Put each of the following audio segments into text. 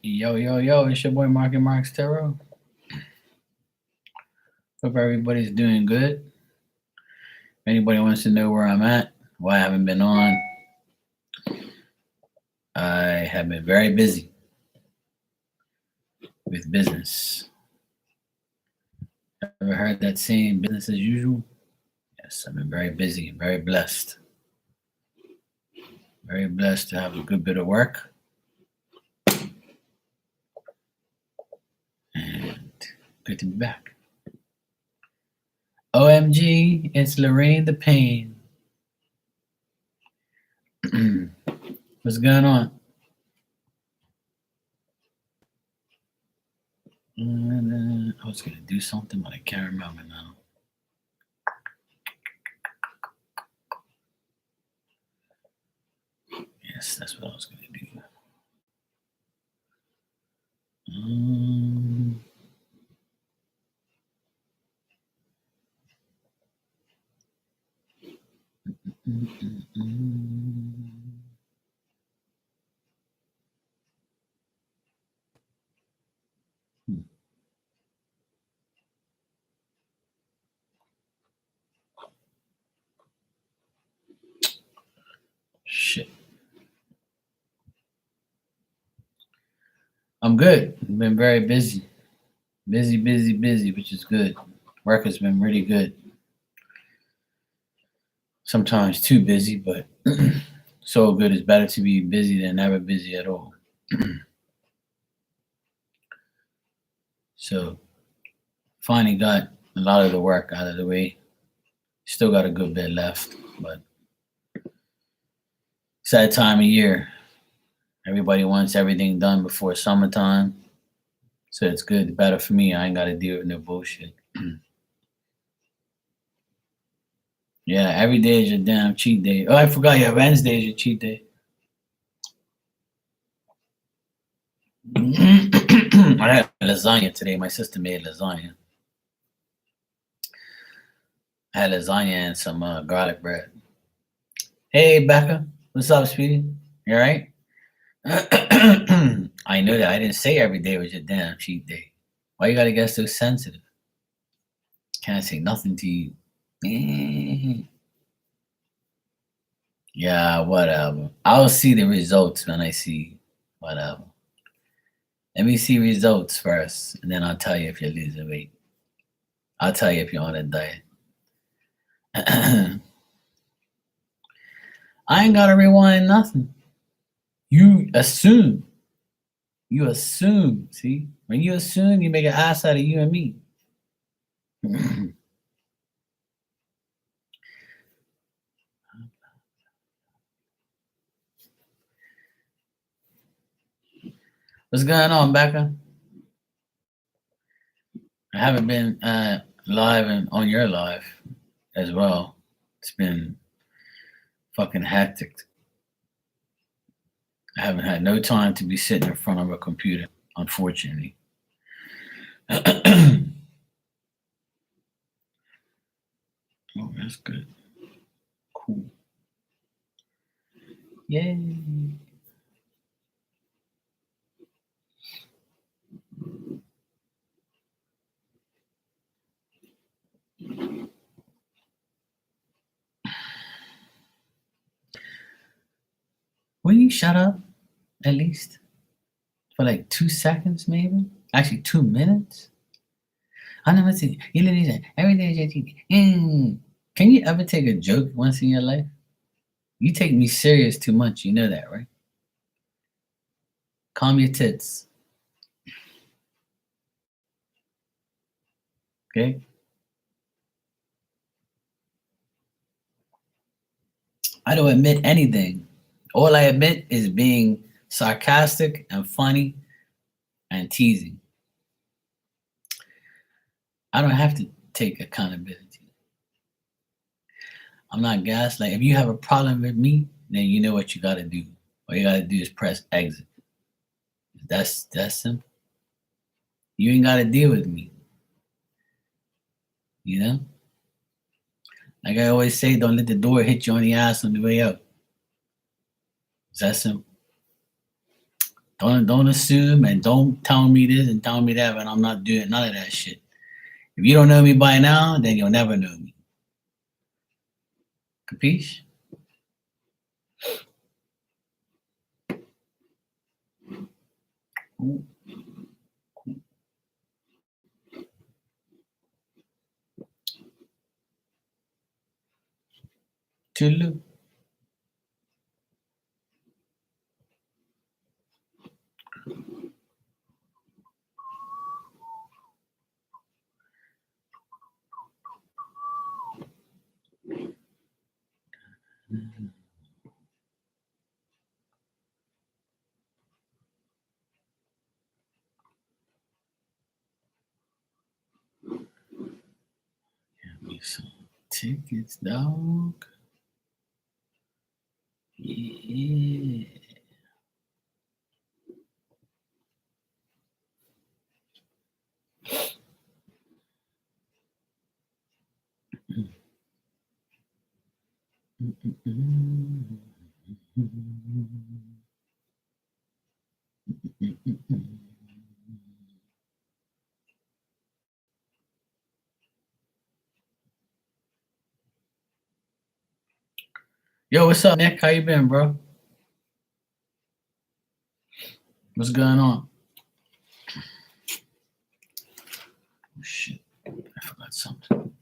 Yo, yo, yo, it's your boy Marky Marks Tarot. Hope everybody's doing good. If anybody wants to know where I'm at, why I haven't been on, I have been very busy with business. Ever heard that saying, business as usual? Yes, I've been very busy, very blessed. Very blessed to have a good bit of work. And good to be back. OMG, it's Lorraine the Pain. What's going on? I was going to do something, but I can't remember now. Yes, that's what I was going to do. Shit. I'm good. I've been very busy. Busy, which is good. Work has been really good. Sometimes too busy, but so good. It's better to be busy than never busy at all. So finally got a lot of the work out of the way. Still got a good bit left, but it's that time of year. Everybody wants everything done before summertime. So it's good, better for me. I ain't gotta deal with no bullshit. Yeah, every day is your damn cheat day. Oh, I forgot. Yeah, Wednesday is your cheat day. I had lasagna today. My sister made lasagna. I had lasagna and some garlic bread. Hey, Becca. What's up, sweetie? You all right? I know that. I didn't say every day was your damn cheat day. Why you gotta get so sensitive? Can't say nothing to you. Yeah, whatever. I'll see the results when I see whatever. Let me see results first, and then I'll tell you if you're losing weight. I'll tell you if you're on a diet. I ain't gotta rewind nothing. You assume. You assume. See? When you assume, you make an ass out of you and me. What's going on, Becca? I haven't been live and on your live as well. It's been fucking hectic. I haven't had no time to be sitting in front of a computer, unfortunately. Oh, that's good. Cool. Yay. Will you shut up at least for like 2 seconds, maybe? Actually, 2 minutes. I know what's it. You literally said every day is your TV. Can you ever take a joke once in your life? You take me serious too much. You know that, right? Calm your tits. Okay. I don't admit anything. All I admit is being sarcastic and funny and teasing. I don't have to take accountability. I'm not gaslight. If you have a problem with me, then you know what you got to do. All you got to do is press exit. That's simple. You ain't got to deal with me. You know? Like I always say, don't let the door hit you on the ass on the way out. It's that simple. Don't assume and don't tell me this and tell me that, but I'm not doing none of that shit. If you don't know me by now, then you'll never know me. Capiche? Ooh. Tulu. Give me some tickets, dog. Yeah. Yo, what's up, Nick? How you been, bro? What's going on? Oh, shit, I forgot something.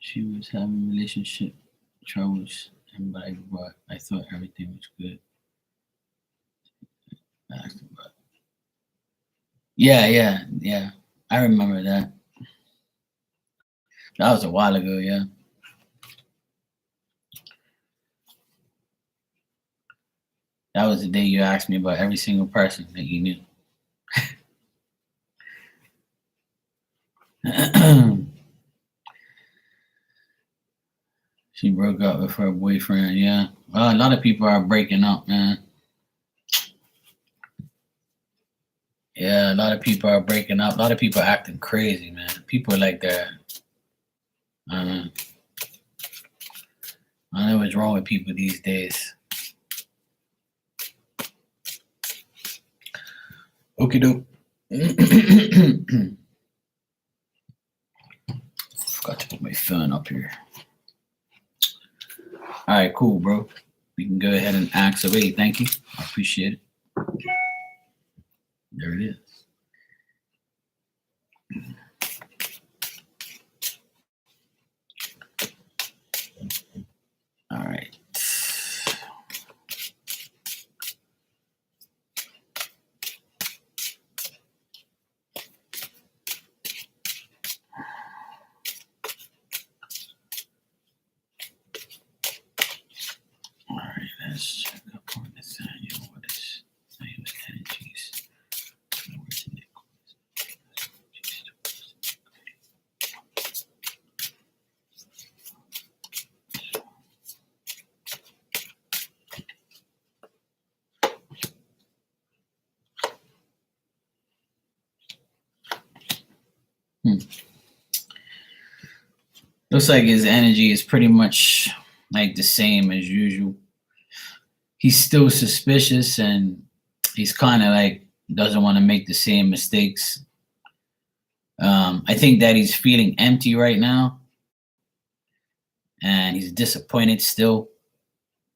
She was having relationship troubles, and but I thought everything was good. I asked about. Yeah. I remember that. That was a while ago. Yeah, that was the day you asked me about every single person that you knew. She broke up with her boyfriend. Yeah, well, a lot of people are breaking up, man. Yeah, a lot of people are breaking up. A lot of people are acting crazy, man. People are like that. I don't know. I don't know what's wrong with people these days. Okay, doke. Forgot to put my phone up here. All right, cool, bro. We can go ahead and ask away. Thank you. I appreciate it. There it is. All right. All right, let's check up on Nathaniel. What is Nathaniel's energies? Where's Nicholas? Looks like his energy is pretty much like the same as usual. He's still suspicious and he's kind of like doesn't want to make the same mistakes. I think that he's feeling empty right now and he's disappointed still.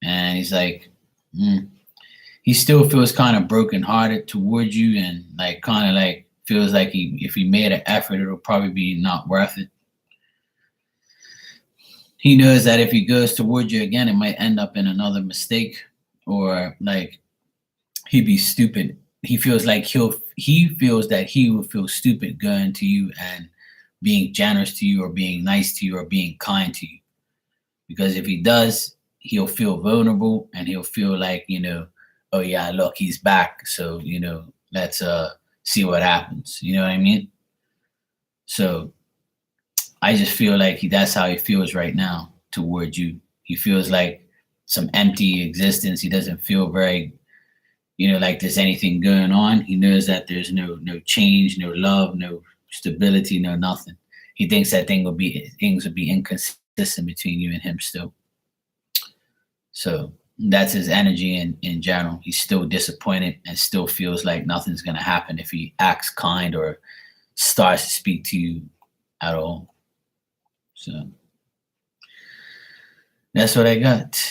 And he's like, he still feels kind of brokenhearted towards you and like kind of like feels like if he made an effort, it'll probably be not worth it. He knows that if he goes towards you again, it might end up in another mistake or like he'd be stupid. He feels like he feels that he will feel stupid going to you and being generous to you or being nice to you or being kind to you. Because if he does, he'll feel vulnerable and he'll feel like, oh yeah, look, he's back. So, let's see what happens. You know what I mean? So I just feel like that's how he feels right now towards you. He feels like some empty existence. He doesn't feel very, like there's anything going on. He knows that there's no change, no love, no stability, no nothing. He thinks that things will be inconsistent between you and him still. So that's his energy in general. He's still disappointed and still feels like nothing's gonna happen if he acts kind or starts to speak to you at all. So that's what I got.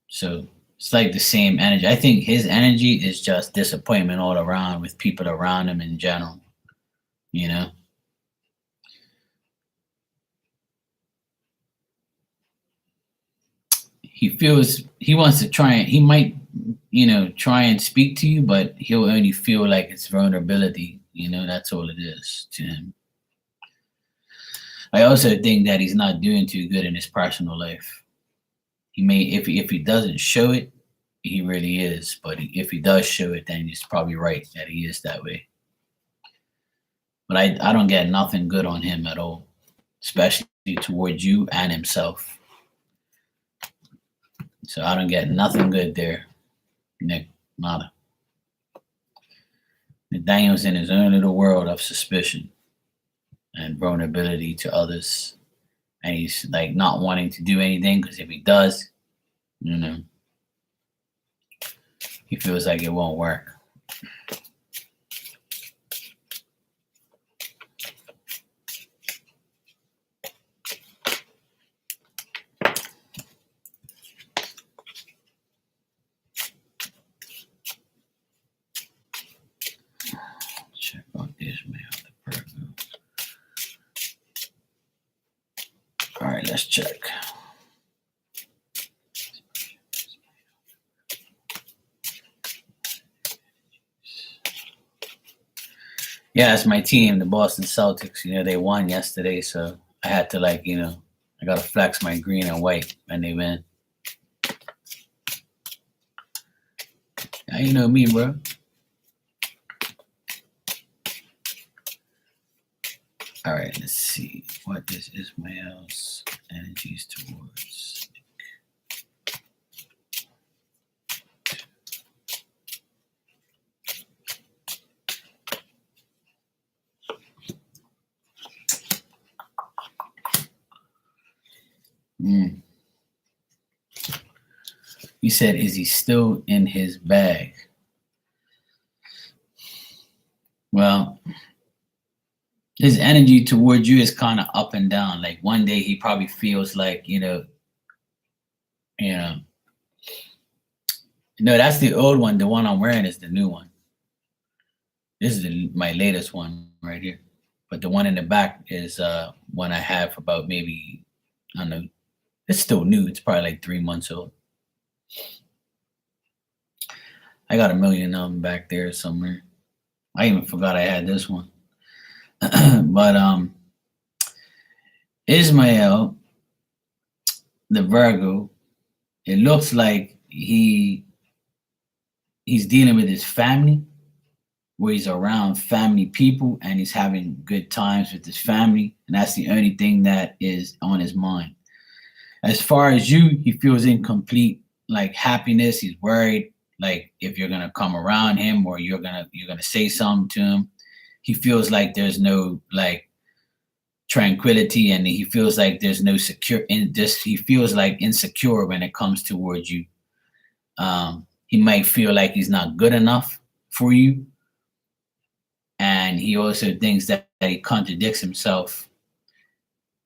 So it's like the same energy. I think his energy is just disappointment all around with people around him in general, you know? He wants to try and he might, try and speak to you, but he'll only feel like it's vulnerability, that's all it is to him. I also think that he's not doing too good in his personal life. He may, if he doesn't show it, he really is. But if he does show it, then he's probably right that he is that way. But I don't get nothing good on him at all, especially towards you and himself. So I don't get nothing good there, Nick. Nada. Daniel's in his own little world of suspicion and vulnerability to others. And he's like not wanting to do anything because if he does, he feels like it won't work. Check out Ishmael, the Virgo. All right, let's check. Yeah, it's my team, the Boston Celtics. They won yesterday, so I had to I gotta flex my green and white when they win. Yeah, you know me, bro. All right, let's see what is Ishmael's energies towards. He said, is he still in his bag? Well, his energy towards you is kind of up and down. Like one day he probably feels like, no, that's the old one. The one I'm wearing is the new one. This is my latest one right here. But the one in the back is one I have for about maybe, I don't know, it's still new. It's probably like 3 months old. I got a million of them back there somewhere. I even forgot I had this one. But Ishmael, the Virgo, it looks like he's dealing with his family, where he's around family people and he's having good times with his family, and that's the only thing that is on his mind. As far as you, he feels incomplete, like happiness. He's worried, like if you're gonna come around him or you're gonna say something to him. He feels like there's no tranquility, and he feels like there's no secure in this. He feels like insecure when it comes towards you. He might feel like he's not good enough for you, and he also thinks that he contradicts himself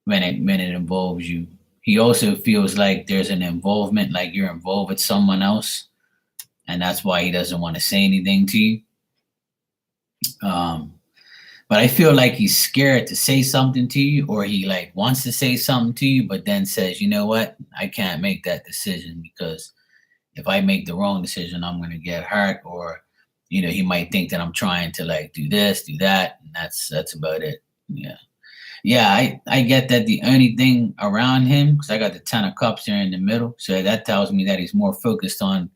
when it involves you. He also feels like there's an involvement, like you're involved with someone else, and that's why he doesn't want to say anything to you. But I feel like he's scared to say something to you, or he wants to say something to you, but then says, you know what, I can't make that decision because if I make the wrong decision, I'm going to get hurt, or he might think that I'm trying to do this, do that, and that's about it. Yeah, I get that. The only thing around him, because I got the 10 of Cups there in the middle, so that tells me that he's more focused on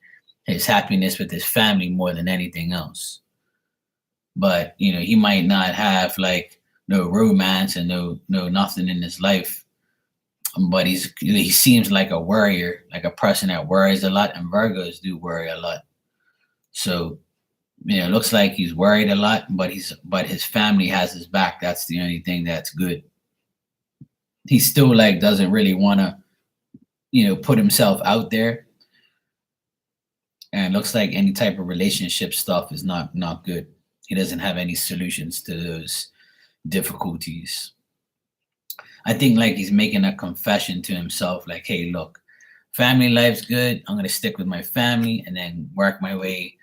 his happiness with his family more than anything else. but he might not have like no romance and no nothing in his life. But he seems like a worrier, like a person that worries a lot, and Virgos do worry a lot. So it looks like he's worried a lot, but his family has his back. That's the only thing that's good. He still like doesn't really want to put himself out there, and looks like any type of relationship stuff is not good. He doesn't have any solutions to those difficulties. I think like he's making a confession to himself, like, hey, look, family life's good. I'm gonna stick with my family and then work my way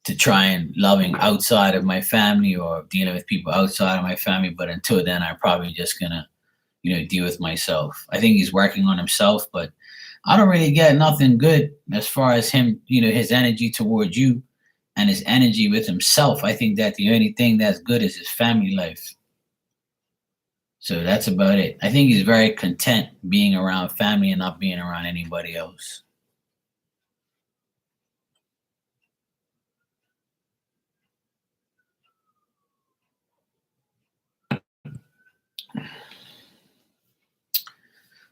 to try and loving outside of my family or dealing with people outside of my family. But until then, I'm probably just gonna, deal with myself. I think he's working on himself, but I don't really get nothing good as far as him, his energy towards you and his energy with himself. I think that the only thing that's good is his family life. So that's about it. I think he's very content being around family and not being around anybody else.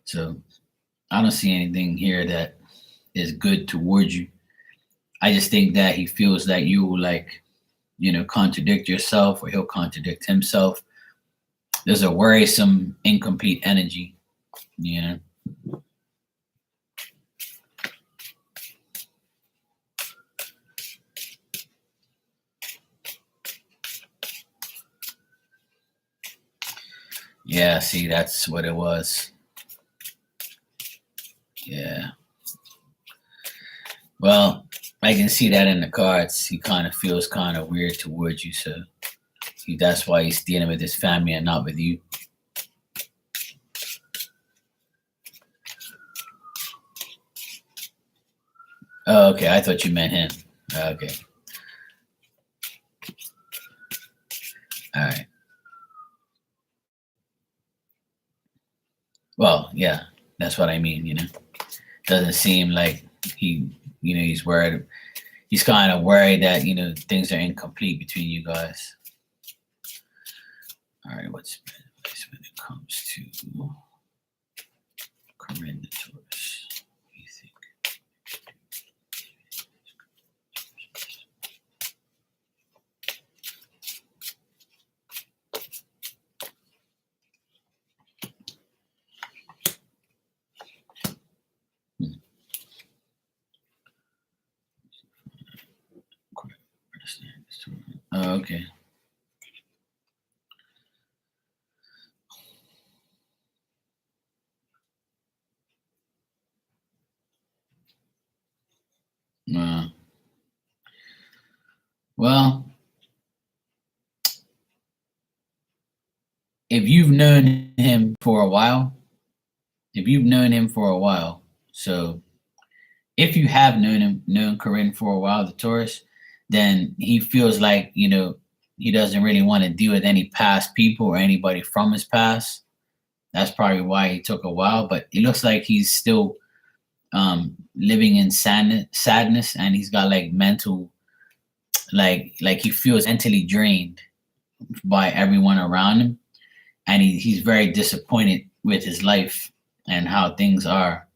So I don't see anything here that is good towards you. I just think that he feels that you will like, contradict yourself, or he'll contradict himself. There's a worrisome, incomplete energy, you know. Yeah, see, that's what it was. Yeah. Well, I can see that in the cards. He kind of feels kind of weird towards you, so that's why he's dealing with his family and not with you. Oh, okay. I thought you meant him. Okay. All right. Well, yeah, that's what I mean. Doesn't seem like he's worried. He's kind of worried that things are incomplete between you guys. All right, what's advice when it comes to Corinne the Taurus? What do you think? Oh, okay. Well, if you've known him for a while, so if you have known Corinne for a while, the Taurus, then he feels like, he doesn't really want to deal with any past people or anybody from his past. That's probably why he took a while, but it looks like he's still living in sadness, and he's got like mental, like he feels mentally drained by everyone around him, and he's very disappointed with his life and how things are.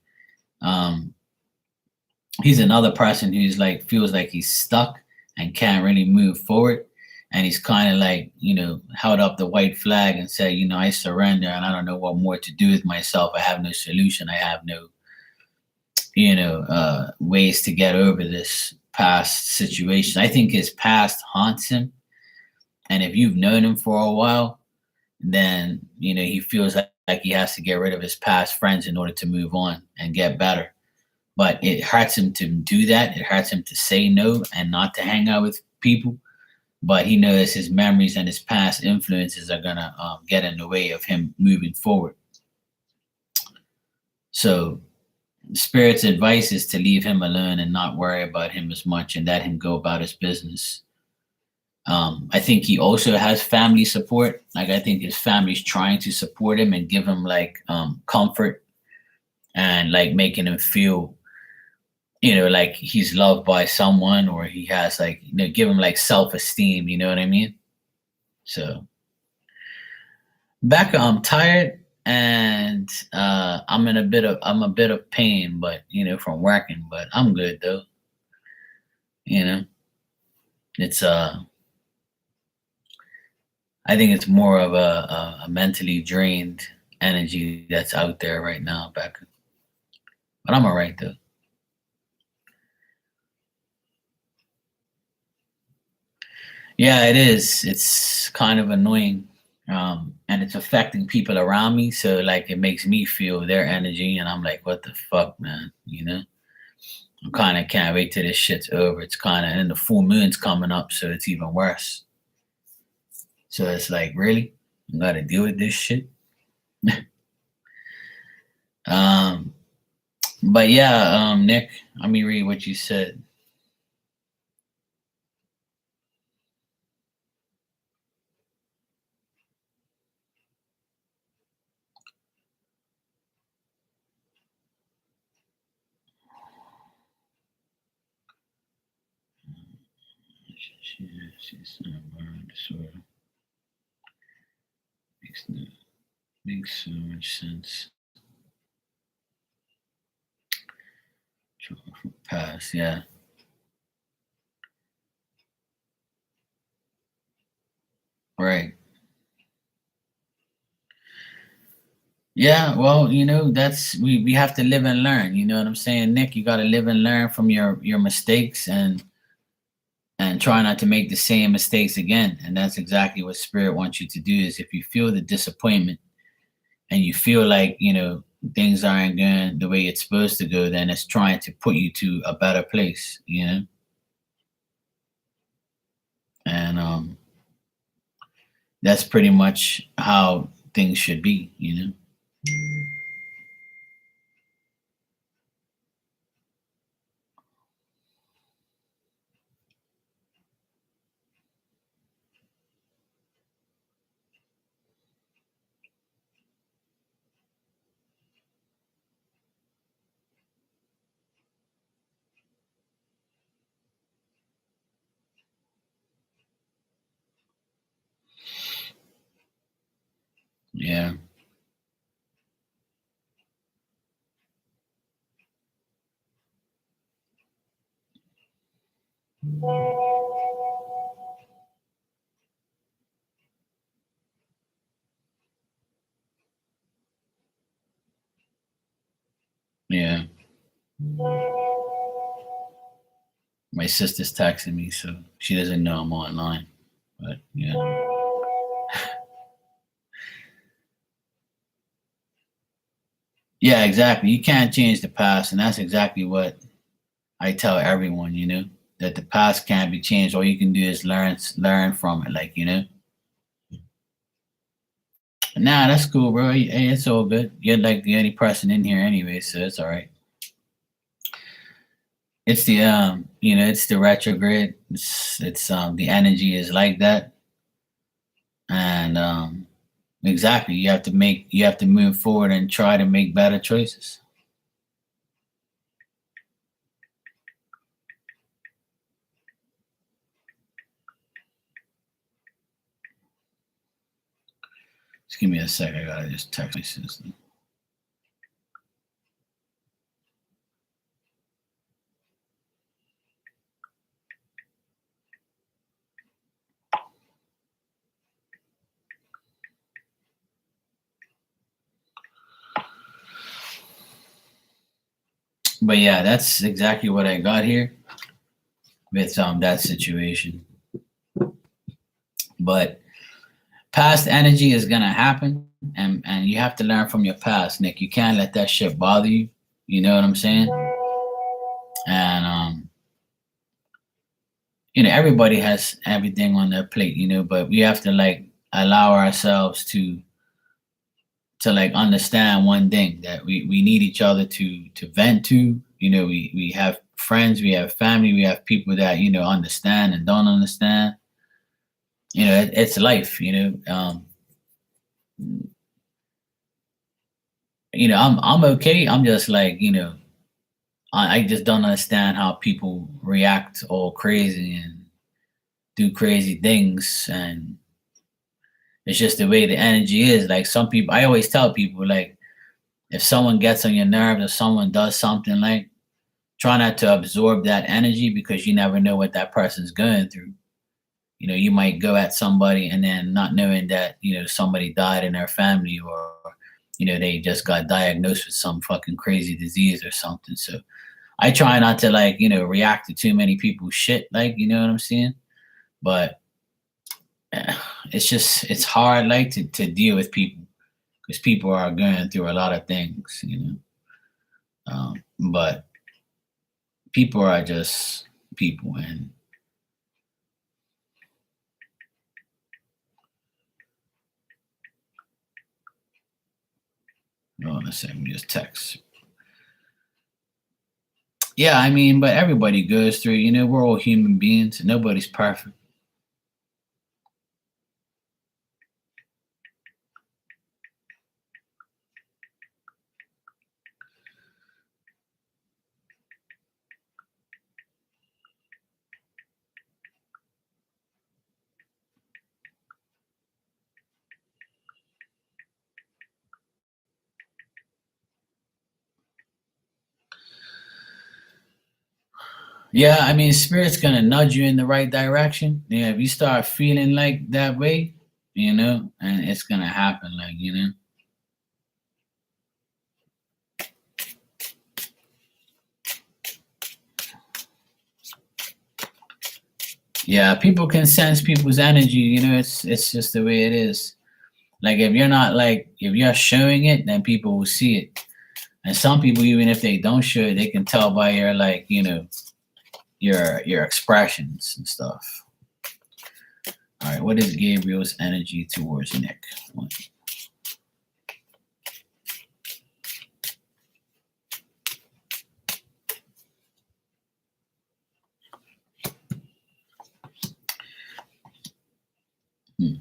He's another person who's like feels like he's stuck and can't really move forward, and he's kind of like held up the white flag and said, I surrender, and I don't know what more to do with myself. I have no solution. I have no ways to get over this past situation. I think his past haunts him, and if you've known him for a while, then he feels like he has to get rid of his past friends in order to move on and get better. But it hurts him to do that. It hurts him to say no and not to hang out with people. But he knows his memories and his past influences are gonna get in the way of him moving forward. So Spirit's advice is to leave him alone and not worry about him as much, and let him go about his business. I think he also has family support. Like, I think his family's trying to support him and give him like comfort, and like making him feel like he's loved by someone, or he has like, give him like self-esteem, you know what I mean? So back, I'm tired, and I'm a bit of pain, but from working, but I'm good though. You know, it's I think it's more of a mentally drained energy that's out there right now, back, but I'm all right though. Yeah, it is. It's kind of annoying. And it's affecting people around me. So like it makes me feel their energy, and I'm like, what the fuck, man? I kind of can't wait till this shit's over. It's kind of, and the full moon's coming up, so it's even worse. So it's like, really? I gotta deal with this shit. um, but yeah, Nick, let me read what you said. Disorder makes so much sense. Past, yeah. Right. Yeah, well, that's, we have to live and learn. You know what I'm saying, Nick? You got to live and learn from your mistakes, and try not to make the same mistakes again. And that's exactly what spirit wants you to do. Is if you feel the disappointment, and you feel like, things aren't going the way it's supposed to go, then it's trying to put you to a better place. And that's pretty much how things should be. Yeah. Yeah. My sister's texting me, so she doesn't know I'm online. But yeah. Yeah, exactly. You can't change the past, and that's exactly what I tell everyone. That the past can't be changed. All you can do is learn from it. Like. Nah, that's cool, bro. Hey, it's all good. You're like the only person in here anyway, so it's all right. It's it's the retrograde. It's the energy is like that, and exactly, you have to move forward and try to make better choices. Just give me a sec. I gotta just text my sister. But yeah, that's exactly what I got here with that situation. But past energy is gonna happen, and you have to learn from your past, Nick. You can't let that shit bother you. You know what I'm saying? And everybody has everything on their plate, but we have to like allow ourselves to like understand one thing, that we need each other to vent to. We have friends, we have family, we have people that understand and don't understand. It's life. I'm okay. I'm just like, I just don't understand how people react all crazy and do crazy things, and it's just the way the energy is. Like some people, I always tell people, like if someone gets on your nerves or someone does something, like try not to absorb that energy because you never know what that person's going through. You might go at somebody and then not knowing that, somebody died in their family, or, they just got diagnosed with some fucking crazy disease or something. So I try not to like, react to too many people's shit, like, you know what I'm saying? But eh, it's hard like to deal with people because people are going through a lot of things. But people are just people. And hold on a second, just text. Yeah, I mean, but everybody goes through, we're all human beings. Nobody's perfect. Yeah, I mean, spirit's gonna nudge you in the right direction. Yeah, if you start feeling like that way, and it's gonna happen, like. Yeah, people can sense people's energy, it's just the way it is. Like if you're showing it, then people will see it. And some people, even if they don't show it, they can tell by your like, your expressions and stuff. All right, what is Gabriel's energy towards Nick? Hmm.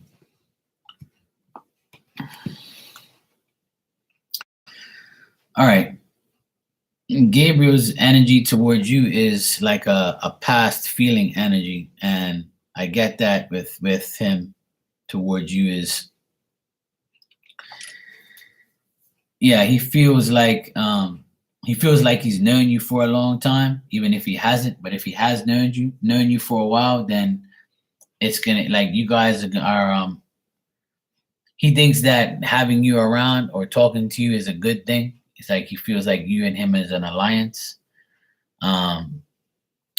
All right. Gabriel's energy towards you is like a past feeling energy, and I get that with him towards you is, yeah, he feels like he's known you for a long time, even if he hasn't. But if he has known you for a while, then it's gonna like you guys are he thinks that having you around or talking to you is a good thing. It's like he feels like you and him is an alliance. Um,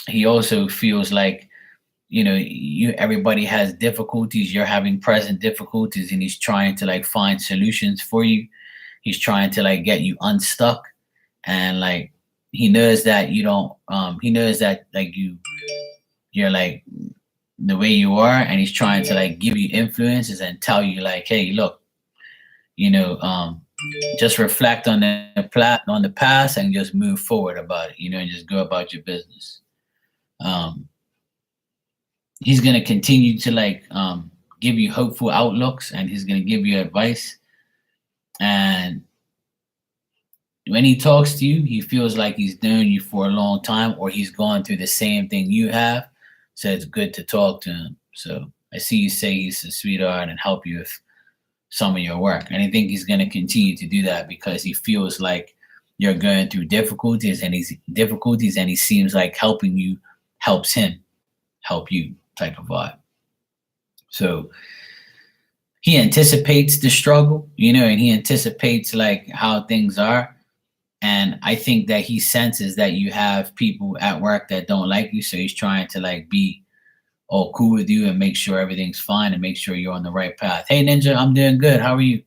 he also feels like, you everybody has difficulties. You're having present difficulties, and he's trying to like find solutions for you. He's trying to like get you unstuck, and like he knows that you don't. He knows that like you're like the way you are, and he's trying to like give you influences and tell you like, hey, look, you know, um, just reflect on on the past and just move forward about it, and just go about your business. Um, he's gonna continue to like give you hopeful outlooks, and he's gonna give you advice. And when he talks to you, he feels like he's known you for a long time, or he's gone through the same thing you have. So it's good to talk to him. So I see you say he's a sweetheart and help you with some of your work. And I think he's going to continue to do that because he feels like you're going through difficulties, and he seems like helping you helps him help you type of vibe. So he anticipates the struggle, and he anticipates like how things are. And I think that he senses that you have people at work that don't like you. So he's trying to like be all cool with you and make sure everything's fine and make sure you're on the right path. Hey Ninja, I'm doing good. How are you?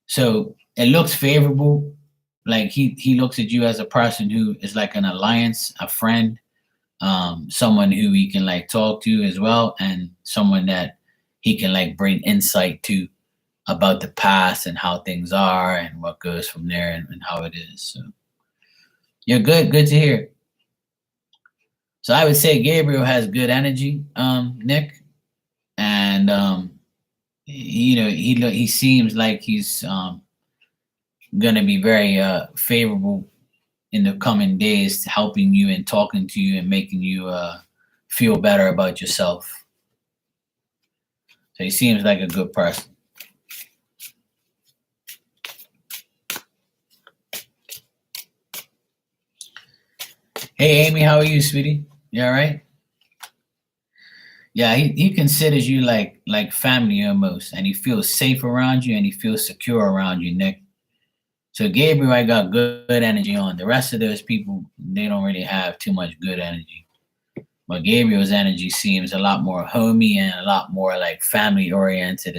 So it looks favorable. Like he looks at you as a person who is like an alliance, a friend, someone who he can like talk to as well, and someone that he can like bring insight to about the past and how things are and what goes from there, and how it is. So you're good to hear. So I would say Gabriel has good energy, Nick, and he seems like he's gonna be very favorable in the coming days, helping you and talking to you and making you feel better about yourself. So he seems like a good person. Hey, Amy, how are you, sweetie? You all right? Yeah, he considers you like family almost, and he feels safe around you, and he feels secure around you, Nick. So Gabriel, I got good energy on. The rest of those people, they don't really have too much good energy. But Gabriel's energy seems a lot more homey and a lot more like family oriented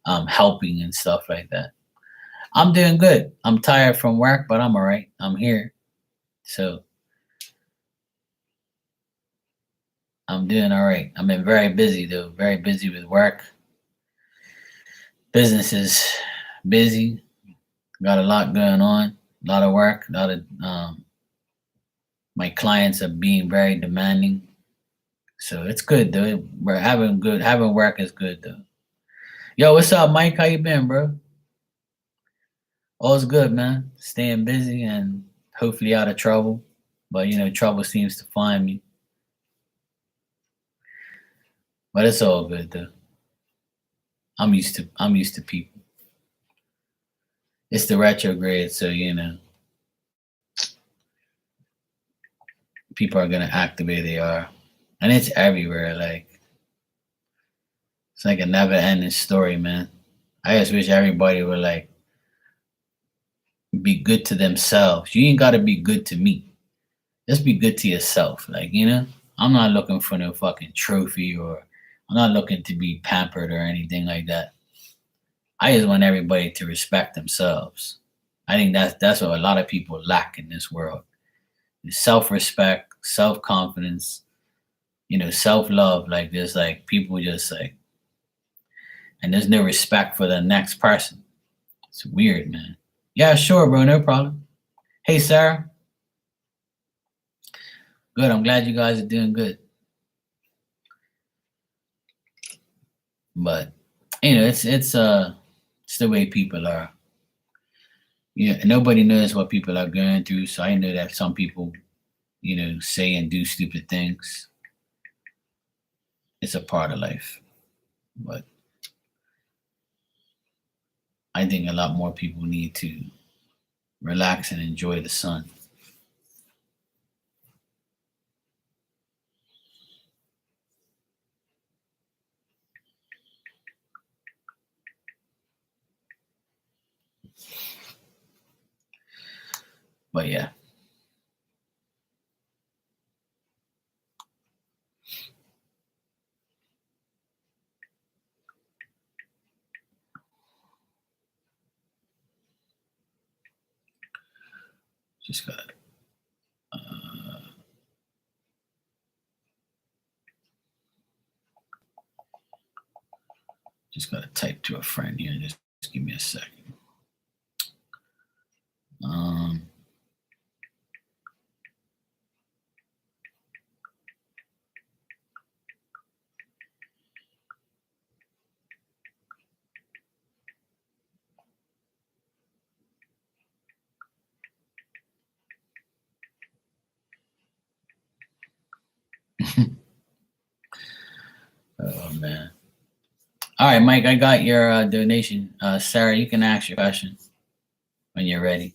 and helping and stuff like that. I'm doing good. I'm tired from work, but I'm all right. I'm here. So I'm doing all right. I've been very busy though, very busy with work. Business is busy. Got a lot going on, a lot of work, a lot of my clients are being very demanding. So it's good though. We're having work is good though. Yo, what's up, Mike? How you been, bro? All's good, man. Staying busy and hopefully out of trouble. But trouble seems to find me. But it's all good though. I'm used to people. It's the retrograde, so people are gonna act the way they are. And it's everywhere, like it's like a never ending story, man. I just wish everybody would like be good to themselves. You ain't gotta be good to me. Just be good to yourself. I'm not looking for no fucking trophy or I'm not looking to be pampered or anything like that. I just want everybody to respect themselves. I think that's what a lot of people lack in this world. Self respect, self confidence, self love. Like there's like people just like and there's no respect for the next person. It's weird, man. Yeah, sure, bro, no problem. Hey Sarah. Good. I'm glad you guys are doing good. But it's the way people are. Nobody knows what people are going through. So I know that some people, say and do stupid things. It's a part of life. But I think a lot more people need to relax and enjoy the sun. But yeah. Just gotta just gotta type to a friend here. Just give me a second. Um oh man. All right, Mike, I got your donation. Sarah, you can ask your question when you're ready.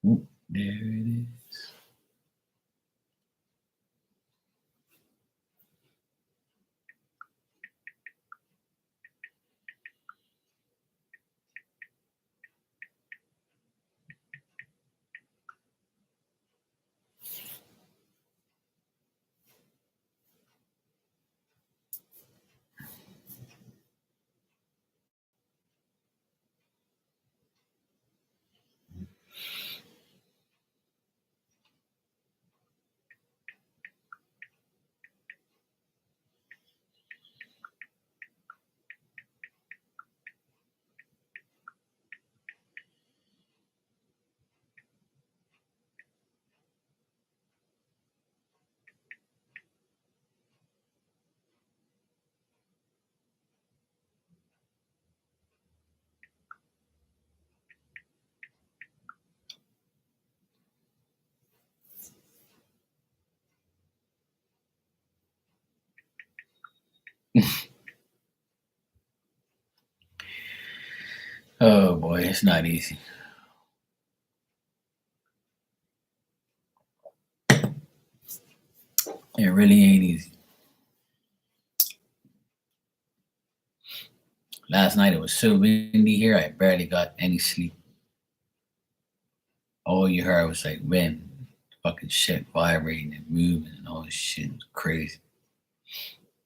Oop, there it is. Oh boy, it's not easy. It really ain't easy. Last night it was so windy here, I barely got any sleep. All you heard was like wind, fucking shit vibrating and moving and all this shit. It was crazy.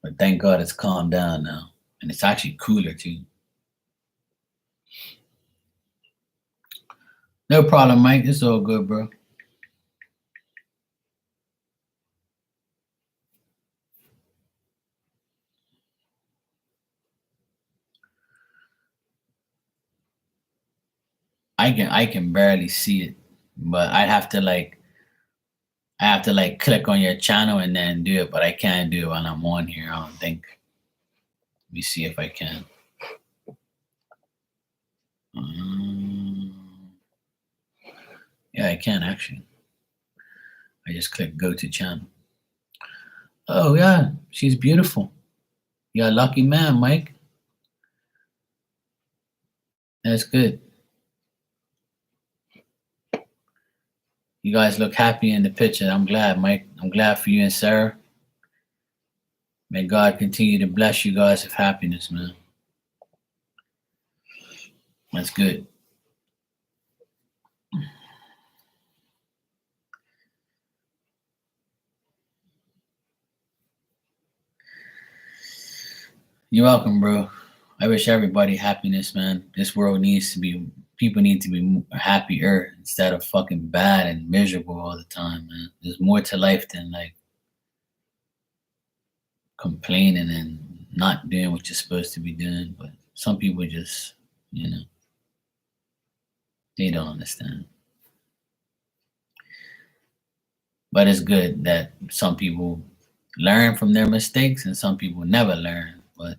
But thank God it's calmed down now. And it's actually cooler too. No problem, Mike. It's all good, bro. I can barely see it. But I have to click on your channel and then do it, but I can't do it when I'm on here, I don't think. Let me see if I can. Um, yeah, I can actually. I just click go to channel. Oh yeah, she's beautiful. You're a lucky man, Mike. That's good. You guys look happy in the picture. I'm glad, Mike. I'm glad for you and Sarah. May God continue to bless you guys with happiness, man. That's good. You're welcome, bro. I wish everybody happiness, man. This world needs to be, people need to be happier instead of fucking bad and miserable all the time, man. There's more to life than like complaining and not doing what you're supposed to be doing. But some people just, you know, they don't understand. But it's good that some people learn from their mistakes and some people never learn. But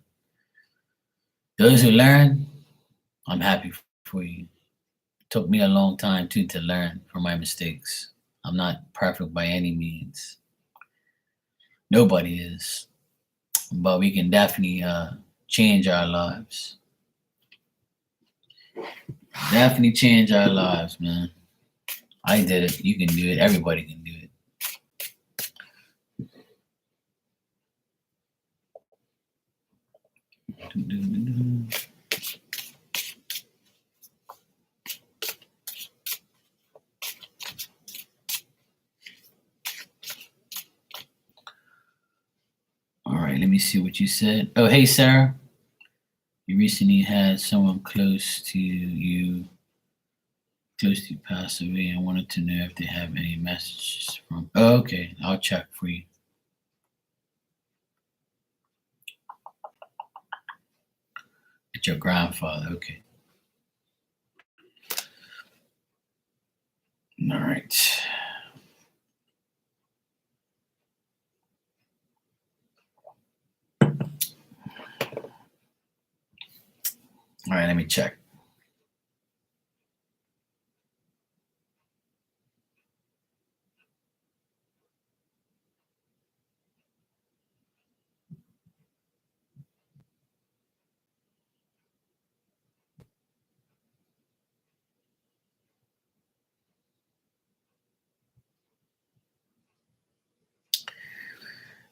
those who learn, I'm happy for you. It took me a long time too to learn from my mistakes. I'm not perfect by any means. Nobody is. But we can definitely change our lives. Definitely change our lives, man. I did it. You can do it. Everybody can do it. All right, let me see what you said. Oh, hey, Sarah. You recently had someone close to you pass away. I wanted to know if they have any messages from. Oh, okay, I'll check for you. It's your grandfather. Okay. All right. All right, let me check.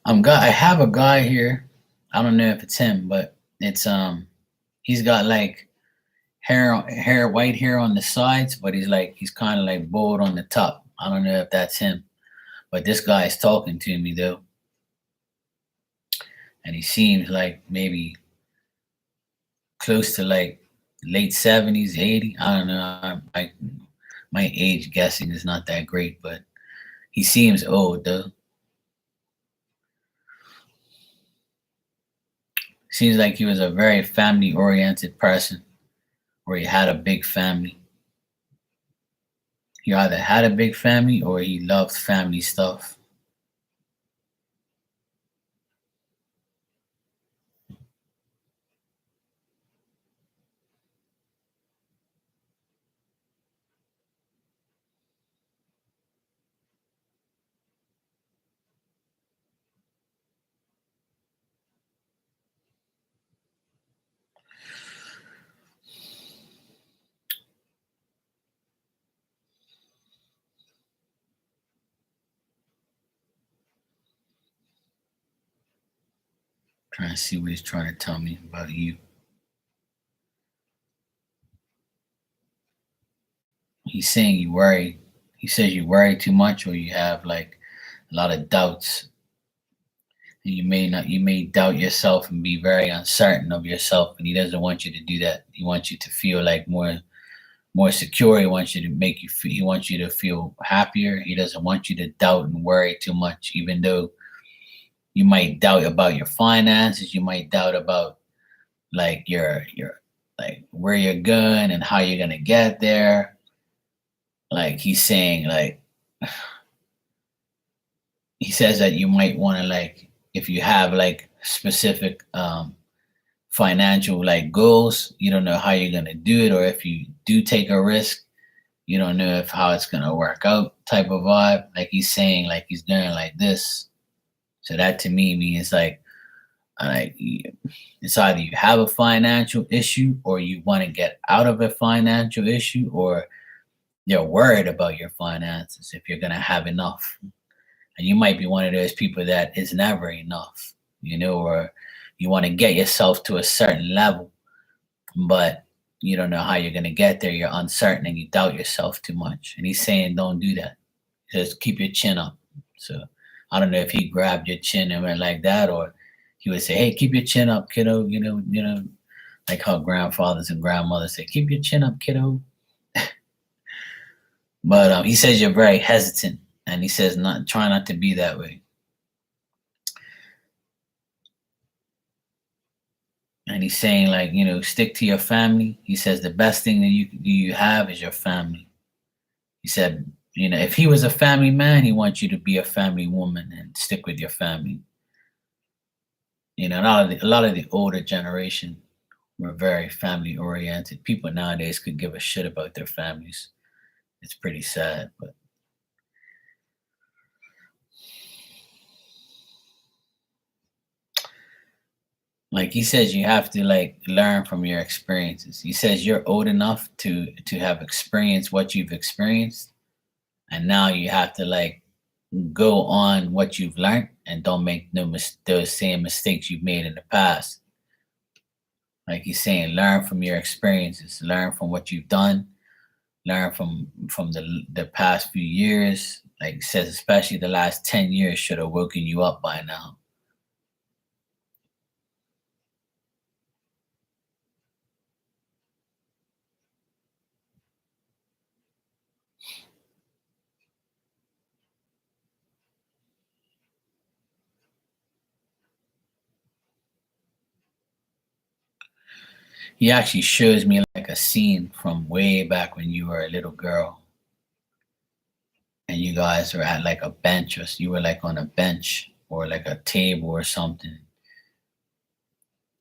I have a guy here. I don't know if it's him, but he's got like white hair on the sides, but he's kind of like bald on the top. I don't know if that's him, but this guy is talking to me though, and he seems like maybe close to like late 70s, 80. I don't know. My age guessing is not that great, but he seems old though. Seems like he was a very family oriented person, where he had a big family. He either had a big family or he loved family stuff. Trying to see what he's trying to tell me about you. He's saying you worry. He says you worry too much, or you have like a lot of doubts. And you may doubt yourself and be very uncertain of yourself. And he doesn't want you to do that. He wants you to feel like more secure. He wants you to make you feel, he wants you to feel happier. He doesn't want you to doubt and worry too much, even though you might doubt about your finances. You might doubt about like your like where you're going and how you're gonna get there. Like he's saying, like he says that you might want to, like, if you have like specific financial like goals, you don't know how you're gonna do it, or if you do take a risk, you don't know if how it's gonna work out type of vibe. Like he's saying, like he's doing like this. So that to me means like it's either you have a financial issue, or you want to get out of a financial issue, or you're worried about your finances if you're gonna have enough. And you might be one of those people that is never enough, or you want to get yourself to a certain level, but you don't know how you're gonna get there. You're uncertain and you doubt yourself too much. And he's saying, don't do that. Just keep your chin up. So I don't know if he grabbed your chin and went like that, or he would say, "Hey, keep your chin up, kiddo." Like how grandfathers and grandmothers say, "Keep your chin up, kiddo." But he says you're very hesitant, and he says try not to be that way. And he's saying, like, stick to your family. He says the best thing that you have is your family. He said, if he was a family man, he wants you to be a family woman and stick with your family. A lot of the older generation were very family oriented. People nowadays could give a shit about their families. It's pretty sad, but like he says, you have to like learn from your experiences. He says you're old enough to have experienced what you've experienced, and now you have to like go on what you've learned and don't make those same mistakes you've made in the past. Like he's saying, learn from your experiences, learn from what you've done, learn from the past few years. Like he says, especially the last 10 years should have woken you up by now. He actually shows me like a scene from way back when you were a little girl and you guys were at like a bench, or you were like on a bench or like a table or something,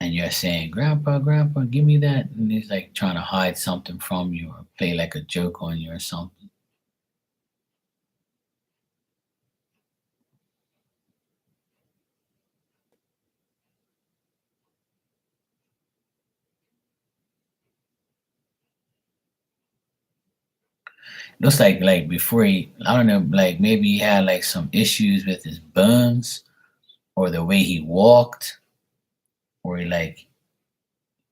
and you're saying, "Grandpa, Grandpa, give me that," and he's like trying to hide something from you or play like a joke on you or something. Looks like before I don't know, like maybe he had like some issues with his bones, or the way he walked, or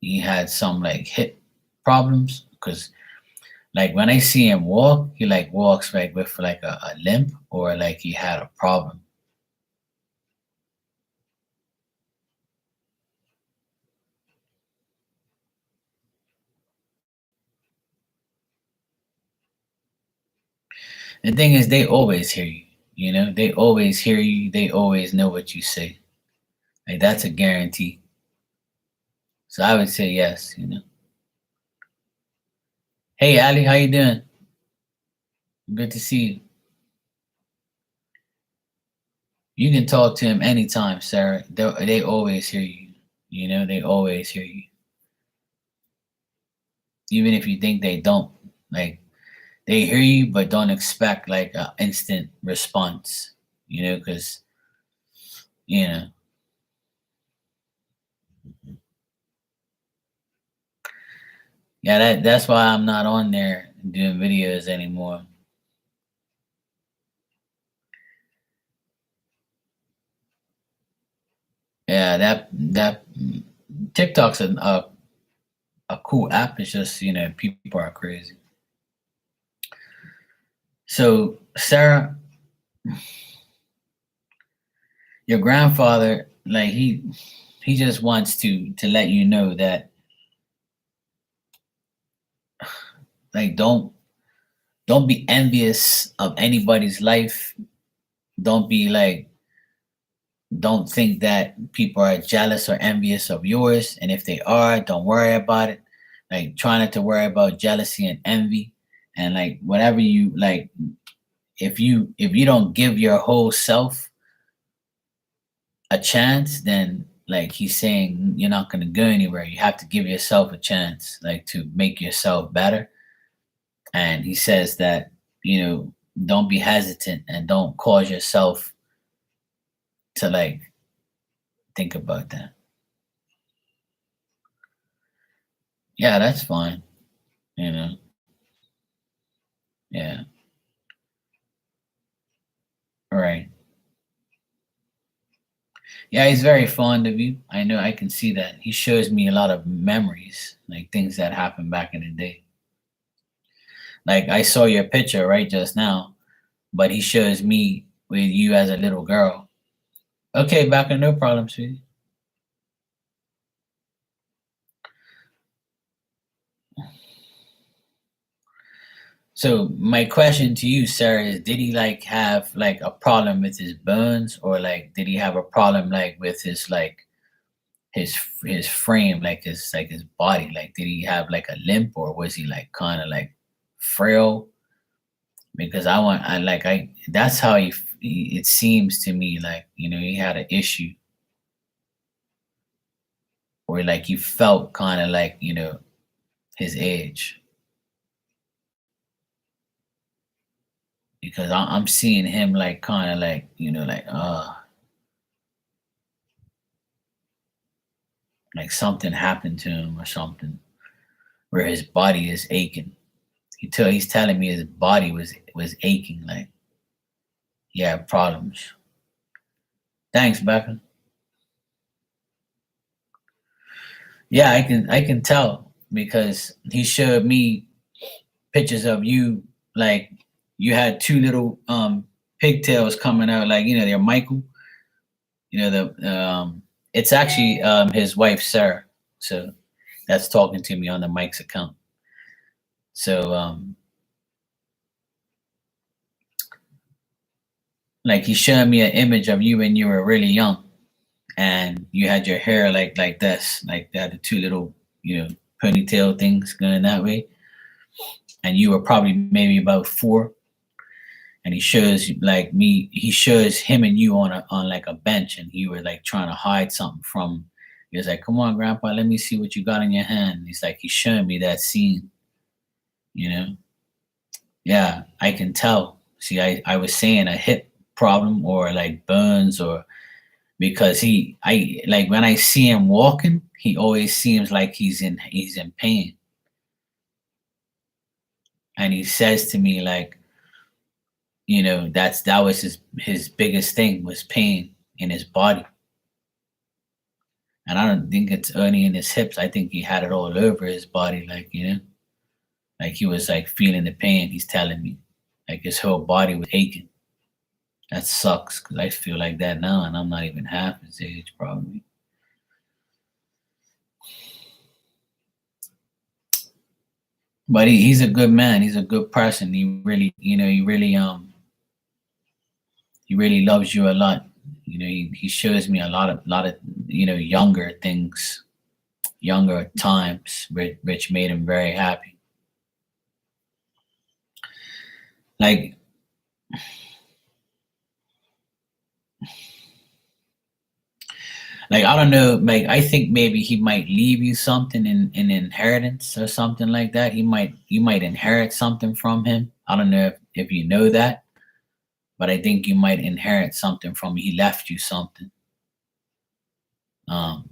he had some like hip problems, because like when I see him walk, he like walks like with like a limp, or like he had a problem. The thing is, they always hear you. They always hear you. They always know what you say. Like that's a guarantee. So I would say yes. Hey Ali, how you doing? Good to see you. You can talk to him anytime, Sarah. They always hear you. They always hear you. Even if you think they don't. Like they hear you, but don't expect like an instant response. Because you know, yeah, that's why I'm not on there doing videos anymore. Yeah, Yeah, that TikTok's a cool app. It's just people are crazy. So Sarah, your grandfather, like he just wants to let you know that like don't be envious of anybody's life. Don't be like don't think that people are jealous or envious of yours. And if they are, don't worry about it. Like try not to worry about jealousy and envy. And like whatever you like, if you don't give your whole self a chance, then like he's saying you're not gonna go anywhere. You have to give yourself a chance, like to make yourself better. And he says that, don't be hesitant and don't cause yourself to like think about that. Yeah, that's fine. You know, yeah, right. Yeah, he's very fond of you. I know, I can see that. He shows me a lot of memories, like things that happened back in the day. Like I saw your picture right just now, but he shows me with you as a little girl. Okay, Becca, no problem, sweetie. So my question to you, Sarah, is did he like have like a problem with his bones, or like did he have a problem like with his like his frame, like his body? Like did he have like a limp, or was he like kind of like frail? Because I like I that's how it seems to me like he had an issue, or like you felt kind of like his age, because I'm seeing him like kind of like like something happened to him or something where his body is aching. He's telling me his body was aching, like he had problems. Thanks, Becca. Yeah, I can tell because he showed me pictures of you, like you had two little pigtails coming out, like they're Michael. It's actually his wife Sarah. So that's talking to me on the Mike's account. So like he showed me an image of you when you were really young, and you had your hair like this, like that, the two little ponytail things going that way, and you were probably maybe about 4. And he shows him and you on like a bench, and you were like trying to hide something from. He was like, "Come on, Grandpa, let me see what you got in your hand." He's like, he's showing me that scene, you know. Yeah, I can tell. See, I was saying a hip problem or like burns, or because I like when I see him walking, he always seems like he's in pain. And he says to me like, that was his biggest thing was pain in his body. And I don't think it's only in his hips. I think he had it all over his body, like, like he was like feeling the pain. He's telling me, like his whole body was aching. That sucks because I feel like that now, and I'm not even half his age, probably. But he's a good man. He's a good person. He really loves you a lot. He shows me a lot of younger things, younger times, which made him very happy. Like I don't know, like I think maybe he might leave you something in inheritance or something like that. You might inherit something from him. I don't know if you know that, but I think you might inherit something from him. He left you something. Um,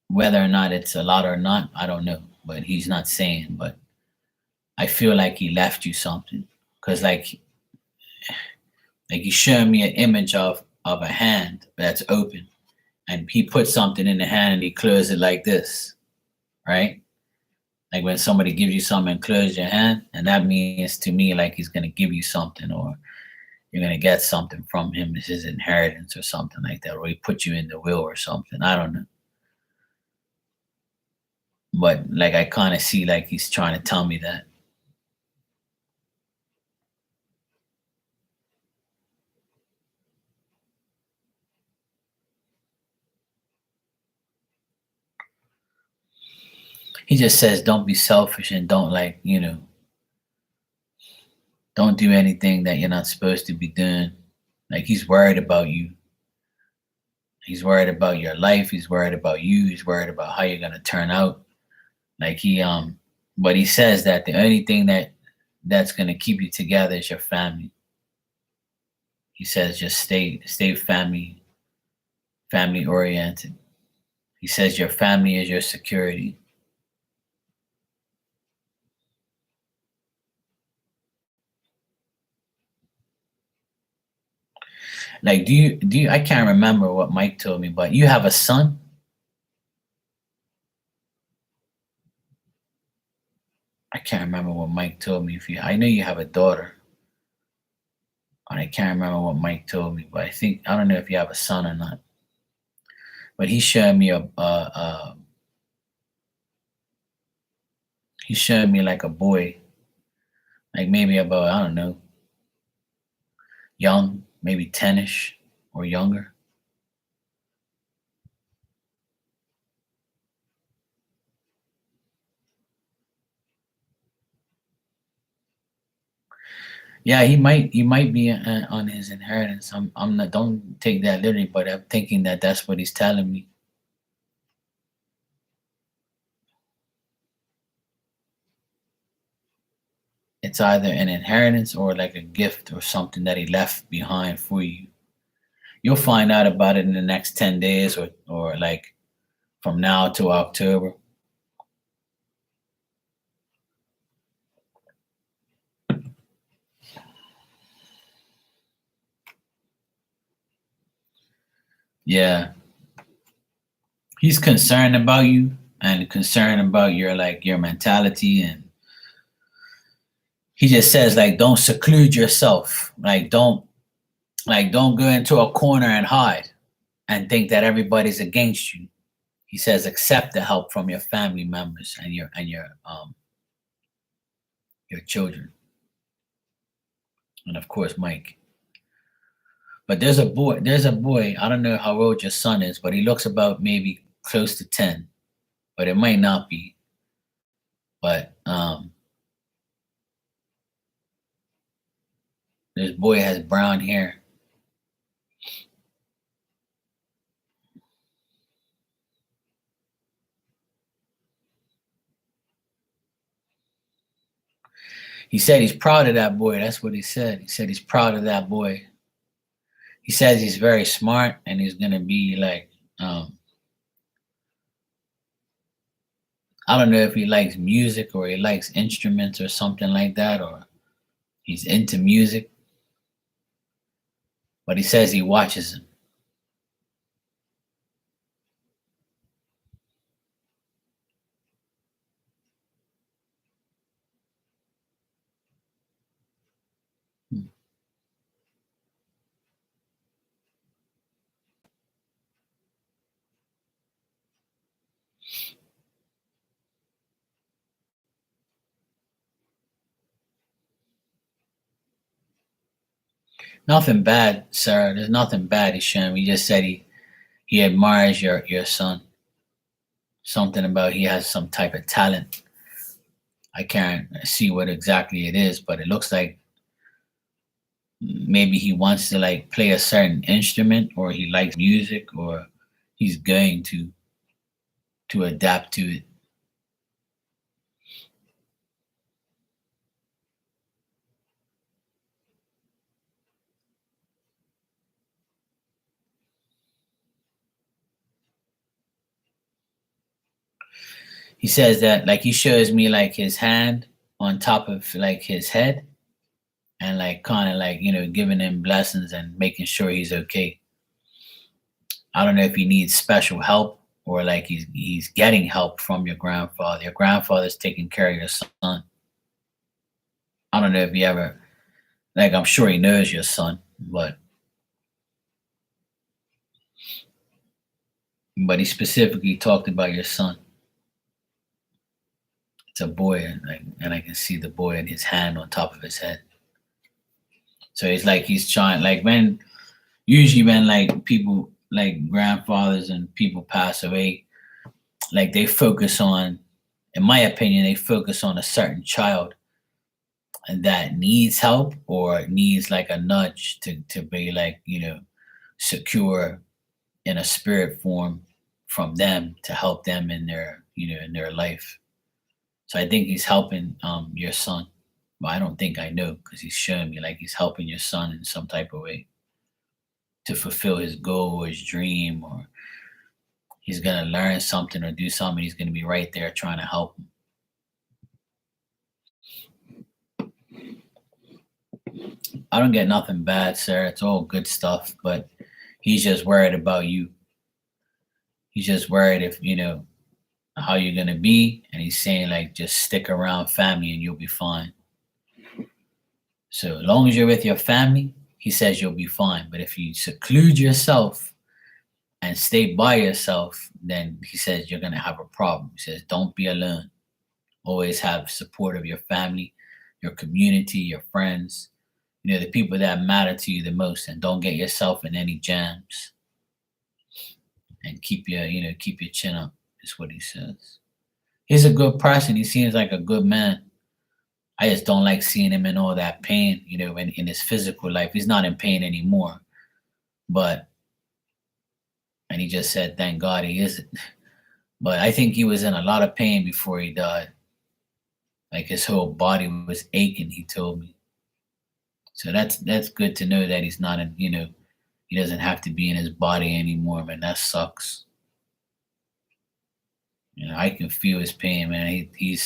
whether or not it's a lot or not, I don't know. But he's not saying. But I feel like he left you something because like he's showing me an image of of a hand that's open, and he puts something in the hand and he closes it like this, right? Like when somebody gives you something and close your hand, and that means to me like he's gonna give you something, or you're gonna get something from him. It's his inheritance or something like that, or he put you in the will or something. I don't know. But like I kind of see like he's trying to tell me that. He just says don't be selfish and don't like, don't do anything that you're not supposed to be doing. Like he's worried about you. He's worried about your life. He's worried about you. He's worried about how you're gonna turn out. Like but he says that the only thing that's gonna keep you together is your family. He says just stay family oriented. He says your family is your security. Like do you I can't remember what Mike told me, but you have a son? I can't remember what Mike told me. If you I know you have a daughter. And I can't remember what Mike told me, but I don't know if you have a son or not. But he showed me like a boy, like maybe about, I don't know, young, maybe 10ish or younger. Yeah, he might be on his inheritance. I'm not, don't take that literally, but I'm thinking that that's what he's telling me. It's either an inheritance or like a gift or something that he left behind for you. You'll find out about it in the next 10 days, or like from now to October. Yeah. He's concerned about you and concerned about your mentality, and he just says like don't seclude yourself. Like don't go into a corner and hide and think that everybody's against you. He says accept the help from your family members and your children, and of course Mike. But there's a boy, I don't know how old your son is, but he looks about maybe close to 10, but it might not be. But this boy has brown hair. He said he's proud of that boy. That's what he said. He said he's proud of that boy. He says he's very smart and he's gonna be like, I don't know if he likes music or he likes instruments or something like that, or he's into music, but he says he watches him. Nothing bad, sir. There's nothing bad he's showing. He just said he admires your son. Something about he has some type of talent. I can't see what exactly it is, but it looks like maybe he wants to like play a certain instrument, or he likes music, or he's going to adapt to it. He says that like he shows me like his hand on top of like his head, and like kind of like giving him blessings and making sure he's okay. I don't know if he needs special help or like he's getting help from your grandfather. Your grandfather's taking care of your son. I don't know if he ever like I'm sure he knows your son, but he specifically talked about your son. It's a boy, and I can see the boy and his hand on top of his head. So it's like he's trying, like when usually when like people like grandfathers and people pass away, like they focus on, in my opinion, they focus on a certain child and that needs help or needs like a nudge to be like secure in a spirit form from them to help them in their in their life. So I think he's helping your son. Well, I don't think I know because he's showing me like he's helping your son in some type of way to fulfill his goal or his dream, or he's gonna learn something or do something. He's gonna be right there trying to help him. I don't get nothing bad, sir. It's all good stuff, but he's just worried about you. He's just worried if how you're gonna be, and he's saying like just stick around family and you'll be fine. So as long as you're with your family, he says you'll be fine. But if you seclude yourself and stay by yourself, then he says you're gonna have a problem. He says don't be alone. Always have support of your family, your community, your friends, the people that matter to you the most, and don't get yourself in any jams. And keep your chin up, is what he says. He's a good person. He seems like a good man. I just don't like seeing him in all that pain, in his physical life. He's not in pain anymore. But and he just said, thank God he isn't. But I think he was in a lot of pain before he died. Like his whole body was aching, he told me. So that's good to know that he's not in, he doesn't have to be in his body anymore, man. That sucks. I can feel his pain, man. He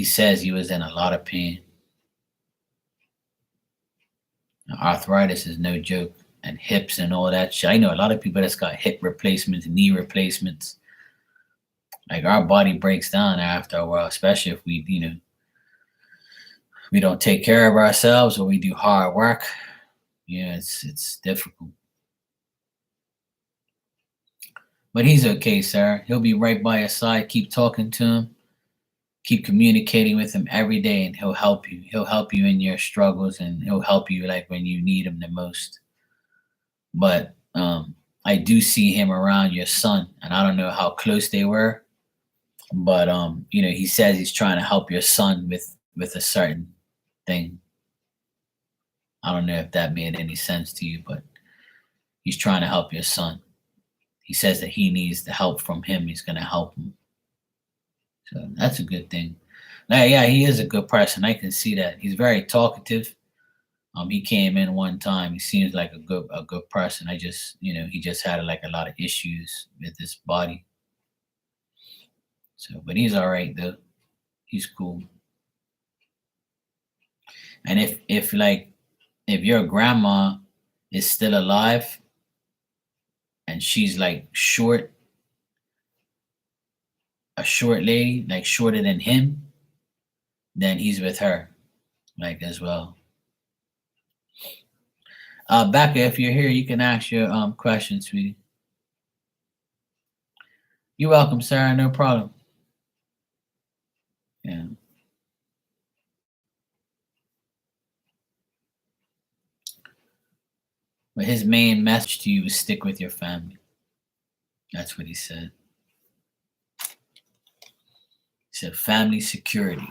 says he was in a lot of pain. Arthritis is no joke, and hips and all that shit. I know a lot of people that's got hip replacements, knee replacements. Like our body breaks down after a while, especially if we don't take care of ourselves or we do hard work. It's difficult. But he's okay, sir. He'll be right by your side. Keep talking to him. Keep communicating with him every day, and he'll help you. He'll help you in your struggles, and he'll help you like when you need him the most. But I do see him around your son, and I don't know how close they were. But he says he's trying to help your son with a certain thing. I don't know if that made any sense to you, but he's trying to help your son. He says that he needs the help from him. He's going to help him. So that's a good thing. Now, yeah, he is a good person. I can see that. He's very talkative. He came in one time. He seems like a good person. I just, he just had like a lot of issues with his body. So, but he's all right though. He's cool. And if your grandma is still alive and she's like a short lady, like shorter than him, then he's with her, like as well. Becca, if you're here, you can ask your question, sweetie. You're welcome, Sarah. No problem. Yeah. But his main message to you is stick with your family. That's what he said. He said family security.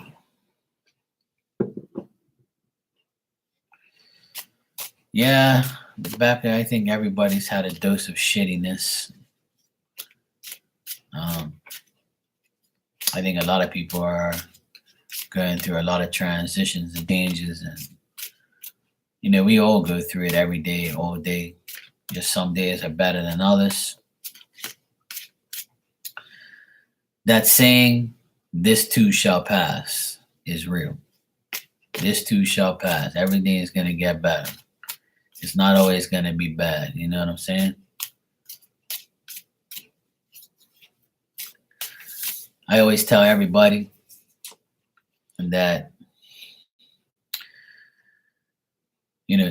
Yeah, Becca, I think everybody's had a dose of shittiness. I think a lot of people are going through a lot of transitions and changes, and we all go through it every day, all day. Just some days are better than others. That saying, this too shall pass, is real. This too shall pass. Everything is going to get better. It's not always going to be bad. You know what I'm saying? I always tell everybody that,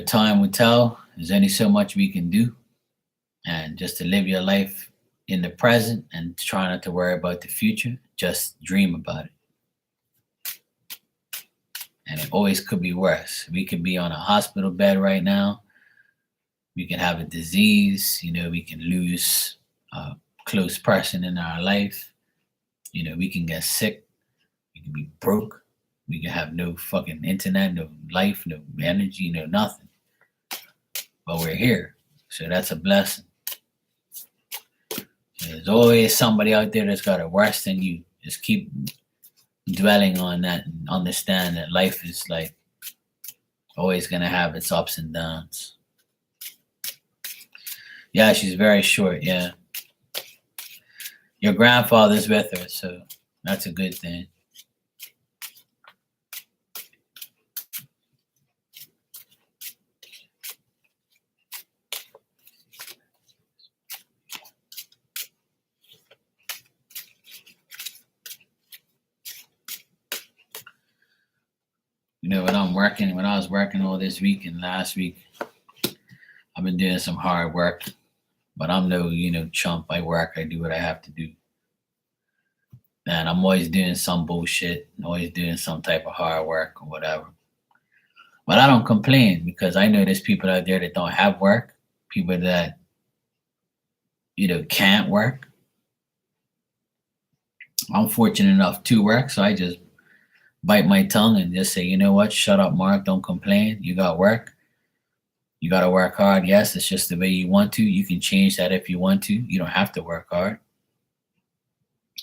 time will tell. There's only so much we can do, and just to live your life in the present and try not to worry about the future. Just dream about it. And it always could be worse. We could be on a hospital bed right now. We can have a disease. We can lose a close person in our life. We can get sick. We can be broke. We can have no fucking internet, no life, no energy, no nothing. But we're here. So that's a blessing. There's always somebody out there that's got it worse than you. Just keep dwelling on that and understand that life is like always gonna have its ups and downs. Yeah, she's very short, yeah. Your grandfather's with her, so that's a good thing. When I was working all this week and last week, I've been doing some hard work, but I'm no, chump. I work, I do what I have to do. And I'm always doing some bullshit, always doing some type of hard work or whatever. But I don't complain because I know there's people out there that don't have work, people that, can't work. I'm fortunate enough to work, so I just bite my tongue and just say, you know what, shut up, Mark, don't complain. You got work. You got to work hard. Yes, it's just the way you want to. You can change that if you want to. You don't have to work hard.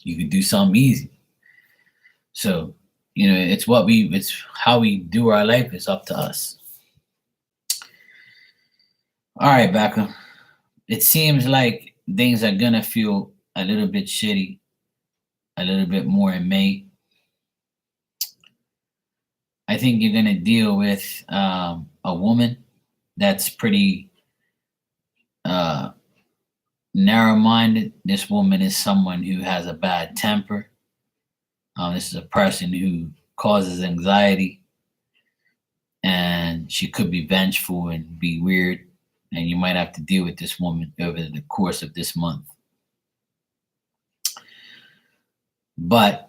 You can do something easy. So, it's how we do our life is up to us. All right, Becca. It seems like things are going to feel a little bit shitty, a little bit more in May. I think you're going to deal with a woman that's pretty narrow-minded. This woman is someone who has a bad temper. This is a person who causes anxiety, and she could be vengeful and be weird. And you might have to deal with this woman over the course of this month. But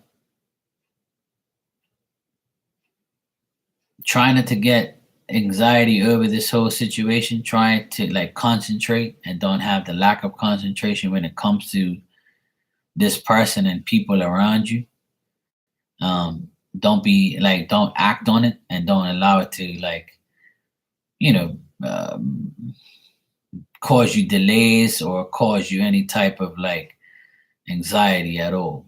trying not to get anxiety over this whole situation, trying to like concentrate and don't have the lack of concentration when it comes to this person and people around you. Don't act on it and don't allow it to cause you delays or cause you any type of anxiety at all.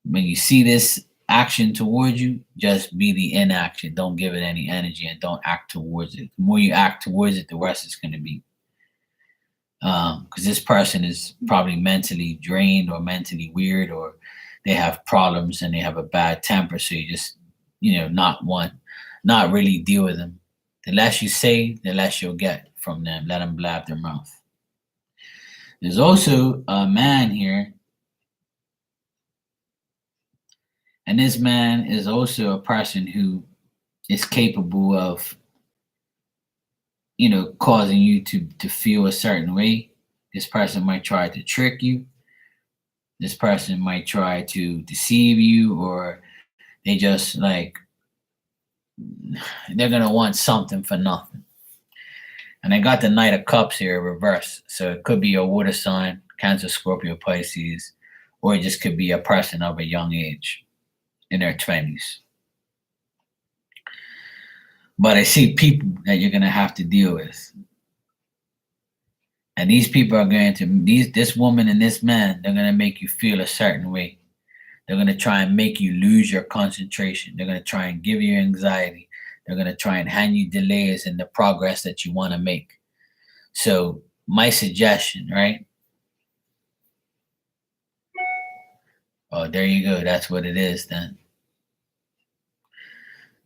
When you see this action towards you, just be the inaction. Don't give it any energy and don't act towards it. The more you act towards it, the worse it's going to be. Because this person is probably mentally drained or mentally weird, or they have problems and they have a bad temper. So you just, not really deal with them. The less you say, the less you'll get from them. Let them blab their mouth. There's also a man here. And this man is also a person who is capable of, causing you to feel a certain way. This person might try to trick you. This person might try to deceive you, or they just they're going to want something for nothing. And I got the Knight of Cups here reversed. So it could be a water sign, Cancer, Scorpio, Pisces, or it just could be a person of a young age in their 20s. But I see people that you're going to have to deal with. And these people are going to, this woman and this man, they're going to make you feel a certain way. They're going to try and make you lose your concentration. They're going to try and give you anxiety. They're going to try and hand you delays in the progress that you want to make. So my suggestion, right? Oh, there you go. That's what it is then.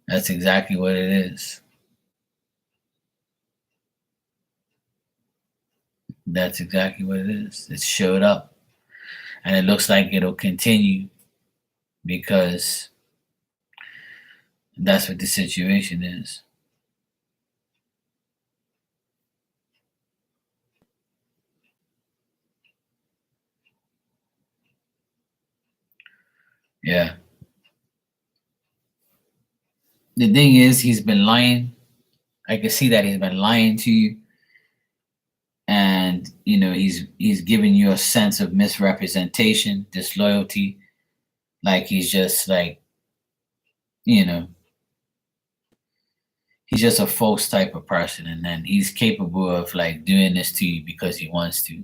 That's exactly what it is. That's exactly what it is. It showed up. And it looks like it'll continue because that's what the situation is. Yeah. The thing is, he's been lying. I can see that he's been lying to you, and he's giving you a sense of misrepresentation, disloyalty. Like he's just like you know he's just a false type of person, and then he's capable of like doing this to you because he wants to.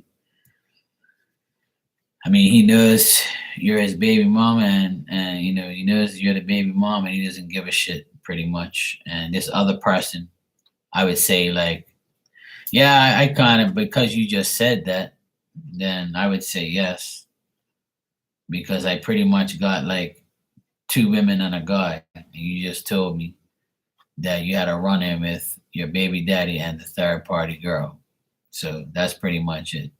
I mean, he knows you're his baby mama, and he knows you're the baby mom, and he doesn't give a shit pretty much. And this other person, I would say, like, yeah, I kind of, because you just said that, then I would say yes, because I pretty much got like two women and a guy, and you just told me that you had a run in with your baby daddy and the third party girl. So that's pretty much it.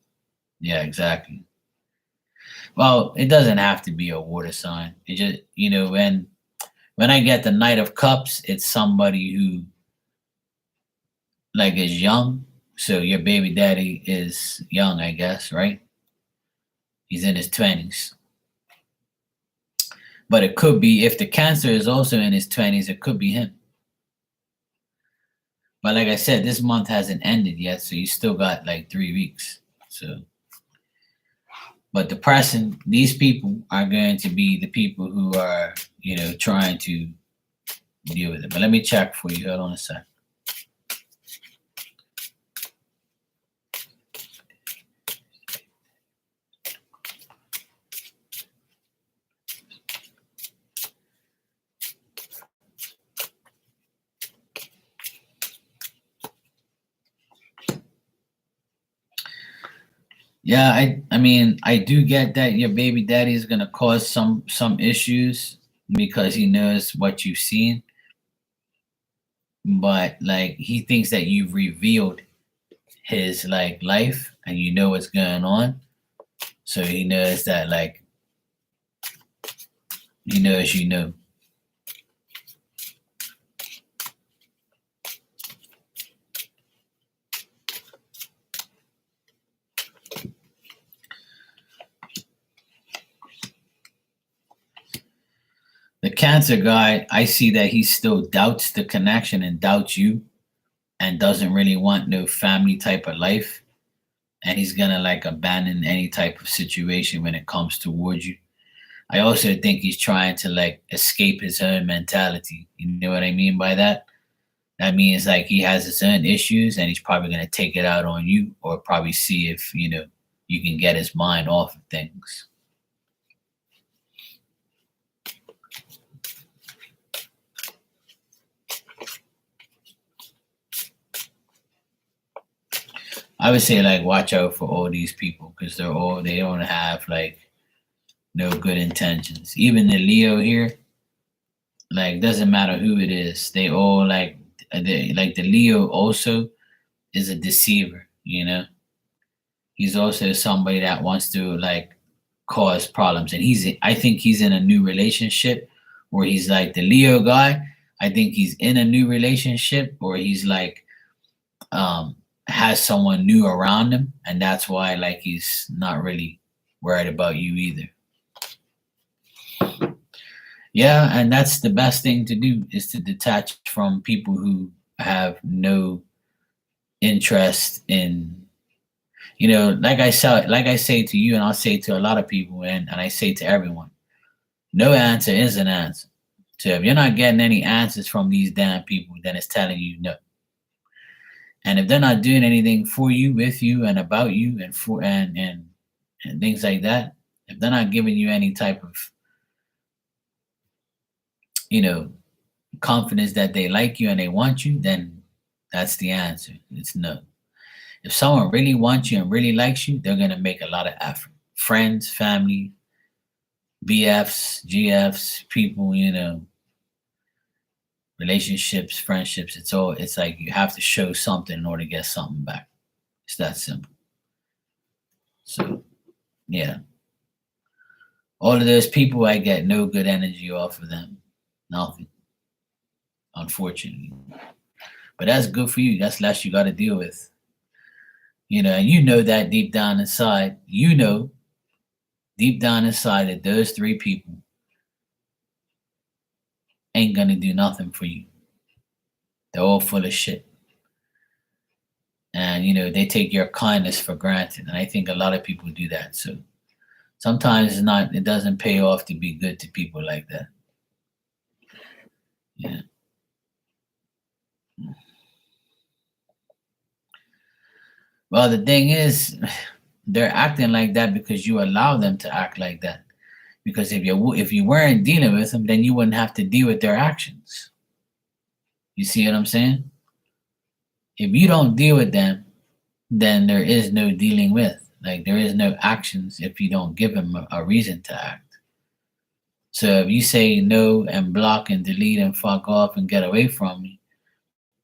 Yeah, exactly. Well, it doesn't have to be a water sign. It just, when I get the Knight of Cups, it's somebody who like is young. So your baby daddy is young, I guess, right? He's in his 20s. But it could be, if the Cancer is also in his 20s, it could be him. But like I said, this month hasn't ended yet, so you still got like 3 weeks. So, but the person, these people are going to be the people who are, trying to deal with it. But let me check for you. Hold on a sec. Yeah, I mean, I do get that your baby daddy is gonna cause some issues because he knows what you've seen, but like he thinks that you've revealed his like life and you know what's going on. So he knows that like he knows you know. The Cancer guy, I see that he still doubts the connection and doubts you and doesn't really want no family type of life. And he's gonna like abandon any type of situation when it comes towards you. I also think he's trying to like escape his own mentality. You know what I mean by that? That means like he has his own issues and he's probably gonna take it out on you or probably see if, you can get his mind off of things. I would say like watch out for all these people because they don't have like no good intentions. Even the Leo here, like doesn't matter who it is, they all like the Leo also is a deceiver. He's also somebody that wants to like cause problems, and I think he's in a new relationship where he's like the Leo guy. I think he's in a new relationship where he's like um has someone new around him, and that's why like he's not really worried about you either. Yeah, and that's the best thing to do is to detach from people who have no interest in, like I say to you, and I'll say to a lot of people, and I say to everyone, no answer is an answer. So if you're not getting any answers from these damn people, then it's telling you no. And if they're not doing anything for you, with you, and about you, and for and things like that, if they're not giving you any type of, you know, confidence that they like you and they want you, then that's the answer. It's no. If someone really wants you and really likes you, they're gonna make a lot of effort. Friends, family, BFs, GFs, people, relationships, friendships. It's like you have to show something in order to get something back. It's that simple. So yeah. All of those people, I get no good energy off of them. Nothing, unfortunately. But that's good for you. That's less you got to deal with. And you know that deep down inside, deep down inside that those three people ain't gonna do nothing for you. They're all full of shit. And they take your kindness for granted. And I think a lot of people do that. So sometimes it doesn't pay off to be good to people like that. Yeah. Well, the thing is, they're acting like that because you allow them to act like that. Because if you weren't dealing with them, then you wouldn't have to deal with their actions. You see what I'm saying? If you don't deal with them, then there is no dealing with. Like there is no actions if you don't give them a reason to act. So if you say no and block and delete and fuck off and get away from me,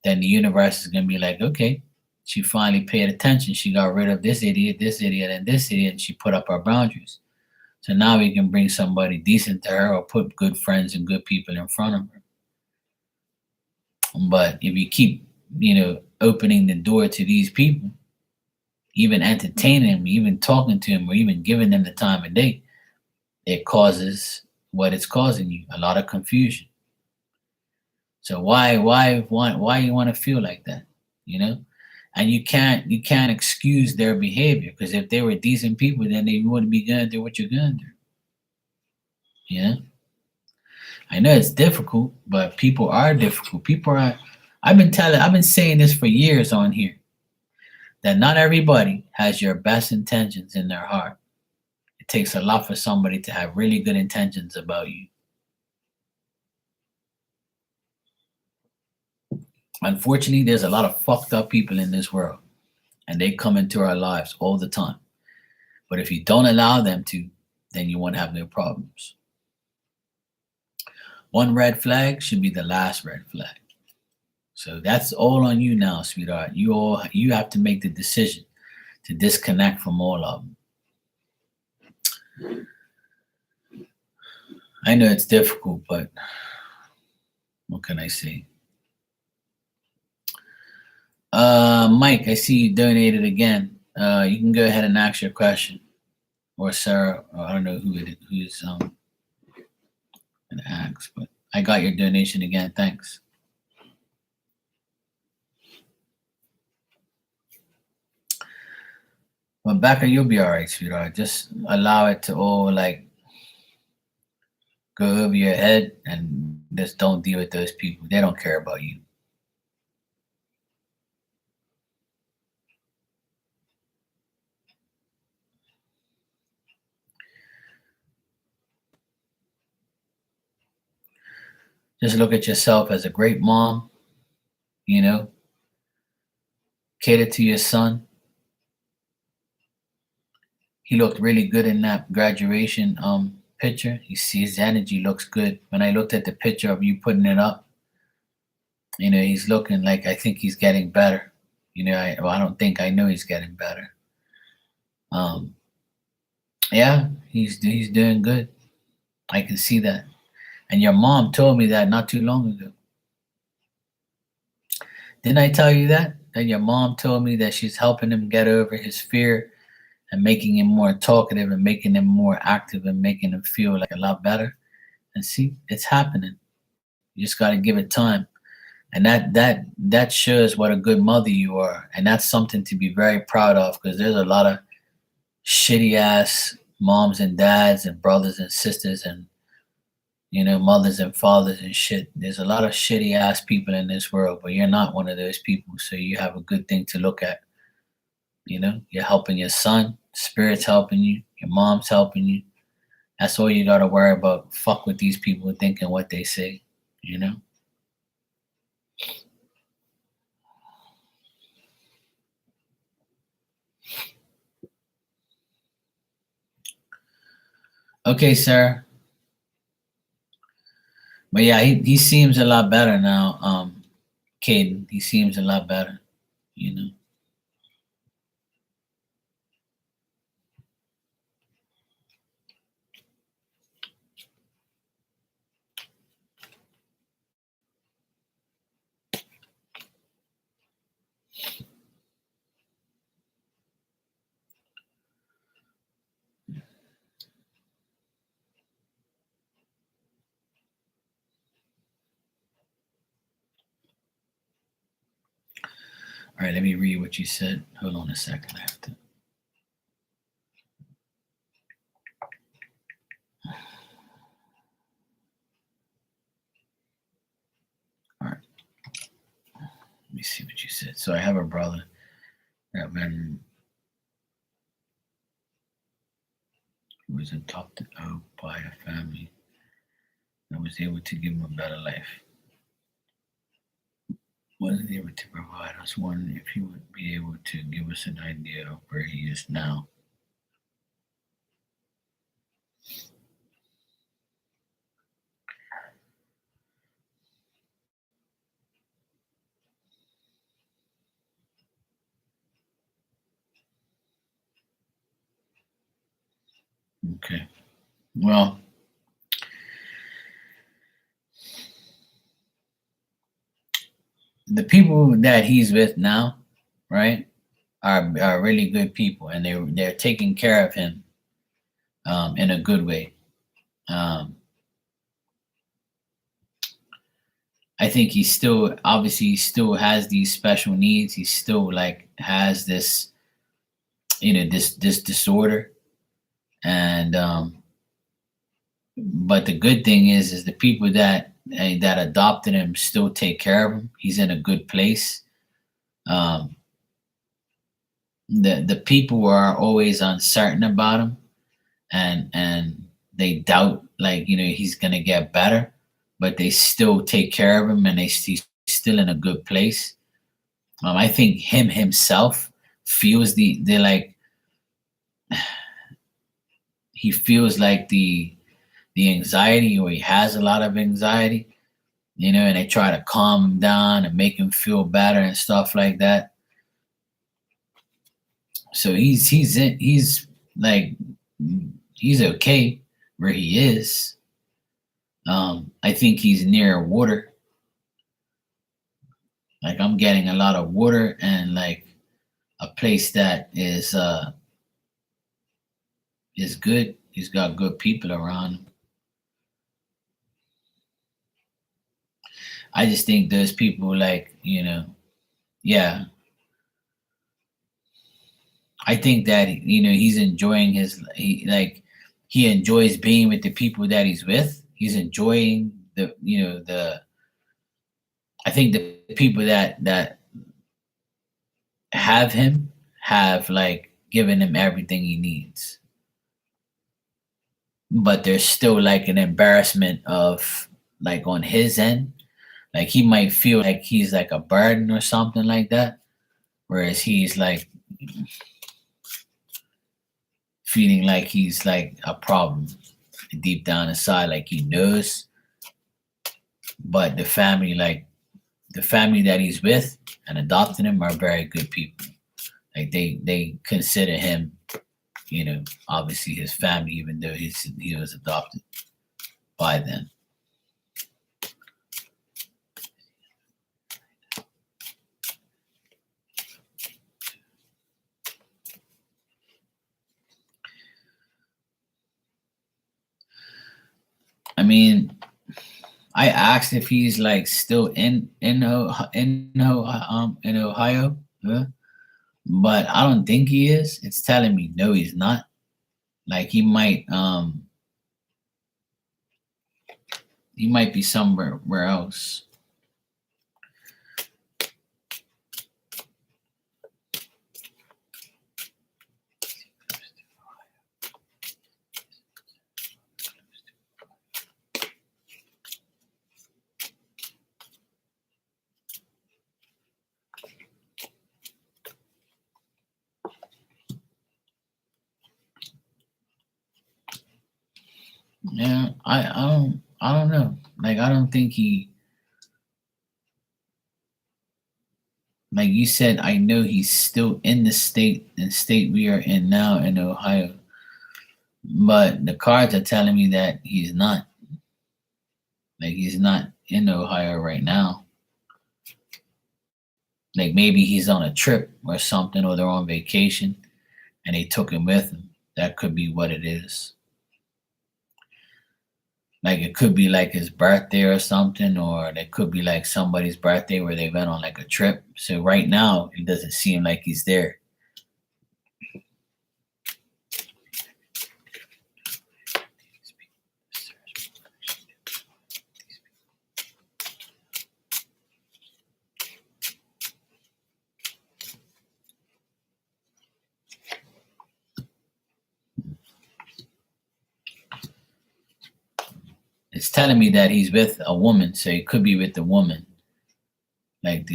then the universe is gonna be like, okay, she finally paid attention. She got rid of this idiot, and this idiot, and she put up her boundaries. So now we can bring somebody decent to her or put good friends and good people in front of her. But if you keep, opening the door to these people, even entertaining them, even talking to them, or even giving them the time of day, it causes what it's causing you, a lot of confusion. So why you want to feel like that, And you can't excuse their behavior because if they were decent people, then they wouldn't be gonna do what you're gonna do. Yeah, I know it's difficult, but people are difficult. People are. I've been saying this for years on here that not everybody has your best intentions in their heart. It takes a lot for somebody to have really good intentions about you. Unfortunately, there's a lot of fucked up people in this world, and they come into our lives all the time. But if you don't allow them to, then you won't have no problems. One red flag should be the last red flag. So that's all on you now, sweetheart. You have to make the decision to disconnect from all of them. I know it's difficult, but what can I say? Mike, I see you donated again. You can go ahead and ask your question, or Sarah, or I don't know who's gonna ask, but I got your donation again. Thanks. But Becca, you'll be all right, sweetheart. Just allow it to all go over your head and just don't deal with those people. They don't care about you. Just look at yourself as a great mom, you know, cater to your son. He looked really good in that graduation picture. You see his energy looks good. When I looked at the picture of you putting it up, he's looking like I think he's getting better. I don't think I know he's getting better. Yeah, he's doing good. I can see that. And your mom told me that not too long ago. Didn't I tell you that? That your mom told me that she's helping him get over his fear and making him more talkative and making him more active and making him feel like a lot better. And see, it's happening. You just got to give it time. And that shows what a good mother you are. And that's something to be very proud of because there's a lot of shitty ass moms and dads and brothers and sisters and mothers and fathers and shit. There's a lot of shitty ass people in this world, but you're not one of those people. So you have a good thing to look at. You're helping your son, spirit's helping you, your mom's helping you. That's all you gotta worry about. Fuck with these people thinking what they say. Okay, sir. But yeah, he seems a lot better now. Caden, he seems a lot better. All right, let me read what you said. Hold on a second. I have to. All right, let me see what you said. So I have a brother that been who was adopted out by a family that was able to give him a better life. Wasn't able to provide. I was wondering if he would be able to give us an idea of where he is now. Okay. Well, the people that he's with now, right, are really good people, and they're taking care of him in a good way. Um, I think he still obviously he still has these special needs. He still like has this this disorder, and but the good thing is the people that adopted him still take care of him. He's in a good place. Um, the people are always uncertain about him, and they doubt like he's gonna get better, but they still take care of him, and he's still in a good place. I think him himself feels the like he feels like the anxiety, or he has a lot of anxiety, and they try to calm him down and make him feel better and stuff like that. So he's like he's okay where he is. I think he's near water. Like I'm getting a lot of water and like a place that is good. He's got good people around him. I just think those people like, yeah. I think that he's enjoying he enjoys being with the people that he's with. He's enjoying the I think the people that have him have like given him everything he needs. But there's still like an embarrassment of like on his end. Like he might feel like he's like a burden or something like that. Whereas he's like feeling like he's like a problem deep down inside, like he knows. But the family that he's with and adopting him are very good people. Like they consider him, obviously his family, even though he was adopted by them. I mean, I asked if he's like still in Ohio, but I don't think he is. It's telling me no, he's not. Like he might be somewhere else. Yeah, I don't know. Like I don't think he like you said, I know he's still in the state we are in now in Ohio. But the cards are telling me that he's not. Like he's not in Ohio right now. Like maybe he's on a trip or something, or they're on vacation and they took him with them. That could be what it is. Like it could be like his birthday or something, or it could be like somebody's birthday where they went on like a trip. So right now, it doesn't seem like he's there. It's telling me that he's with a woman, so he could be with the woman. Like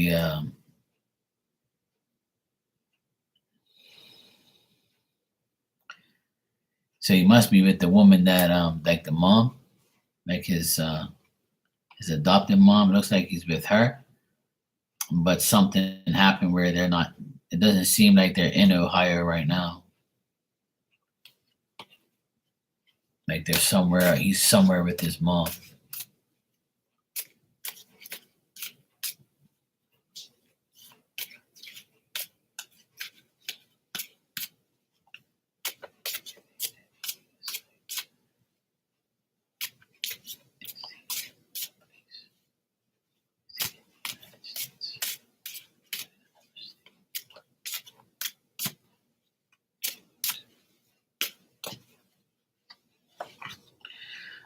so he must be with the woman that like the mom, like his adopted mom. It looks like he's with her, but something happened where they're not. It doesn't seem like they're in Ohio right now. Like they're somewhere. He's somewhere with his mom.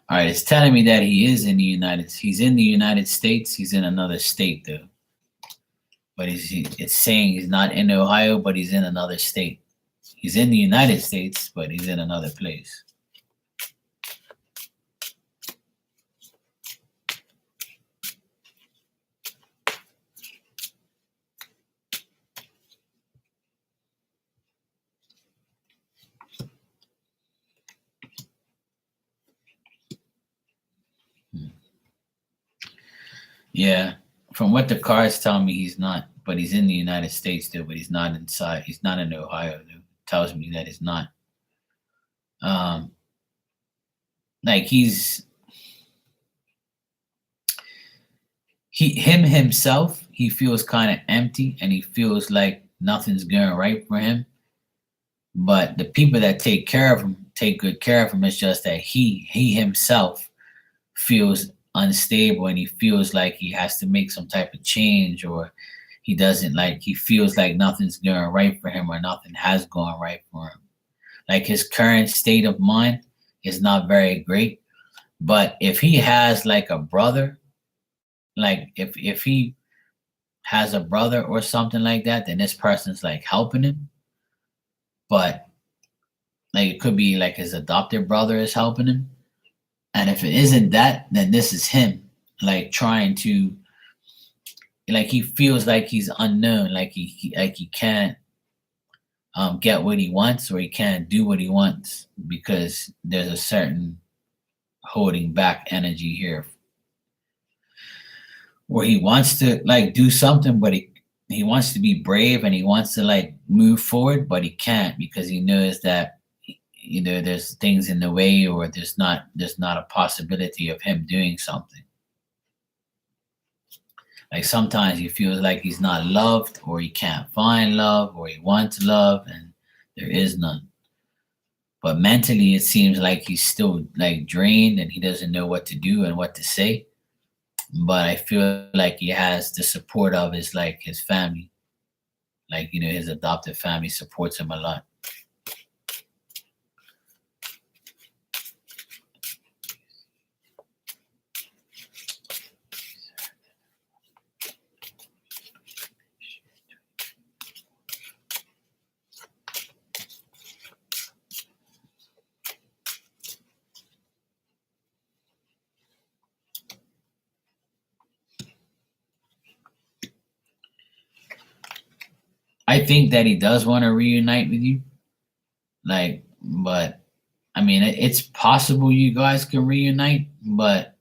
All right, it's telling me that he is in the United. He's in the United States. He's in another state though. But it's saying he's not in Ohio, but he's in another state. He's in the United States, but he's in another place. Yeah, from what the cards tell me, he's not. But he's in the United States still, but he's not inside. He's not in Ohio. Though. Tells me that he's not. Um, like him himself. He feels kind of empty, and he feels like nothing's going right for him. But the people that take care of him take good care of him. It's just that he himself feels unstable, and he feels like he has to make some type of change, or he feels like nothing's going right for him, or nothing has gone right for him. Like his current state of mind is not very great. But if he has like a brother, like if he has a brother or something like that, then this person's like helping him. But like it could be like his adopted brother is helping him. And if it isn't that, then this is him like trying to, like he feels like he's unknown, like he can't get what he wants, or he can't do what he wants because there's a certain holding back energy here where he wants to like do something, but he wants to be brave, and he wants to like move forward, but he can't because he knows that there's things in the way, or there's not a possibility of him doing something. Like sometimes he feels like he's not loved, or he can't find love, or he wants love and there is none. But mentally it seems like he's still like drained, and he doesn't know what to do and what to say. But I feel like he has the support of his family. Like, his adopted family supports him a lot. I think that he does want to reunite with you. Like, but I mean, it's possible you guys can reunite, but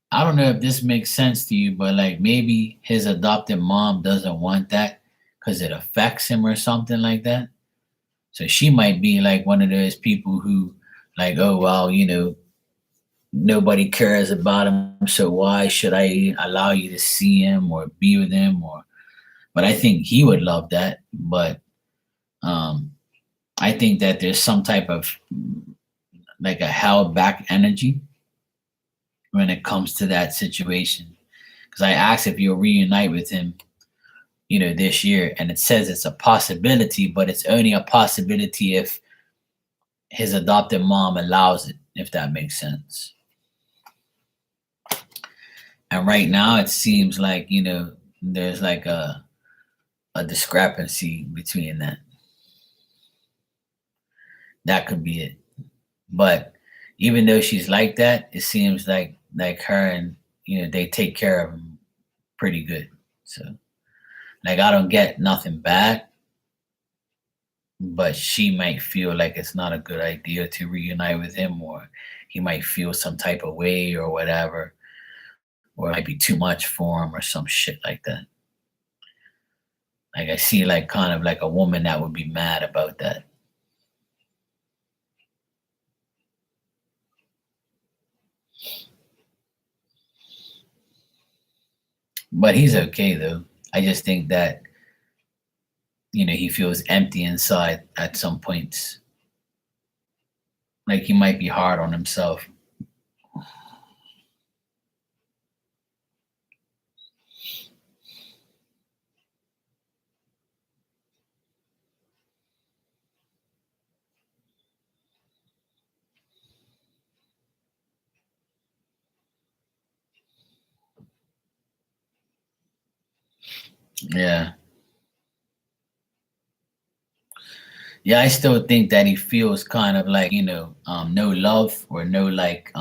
I don't know if this makes sense to you, but like maybe his adopted mom doesn't want that because it affects him or something like that. So she might be like one of those people who, like, oh, well, nobody cares about him, so why should I allow you to see him or be with him? But I think he would love that. But um, I think that there's some type of like a held back energy when it comes to that situation. Because I asked if you'll reunite with him, this year, and it says it's a possibility, but it's only a possibility if his adopted mom allows it, if that makes sense. And right now, it seems like there's like a discrepancy between that. That could be it. But even though she's like that, it seems like her and they take care of him pretty good. So like I don't get nothing bad, but she might feel like it's not a good idea to reunite with him, or he might feel some type of way or whatever, or it might be too much for him or some shit like that. Like I see like kind of like a woman that would be mad about that. But he's okay though. I just think that he feels empty inside at some points. Like he might be hard on himself. Yeah. Yeah, I still think that he feels kind of like, no love or no like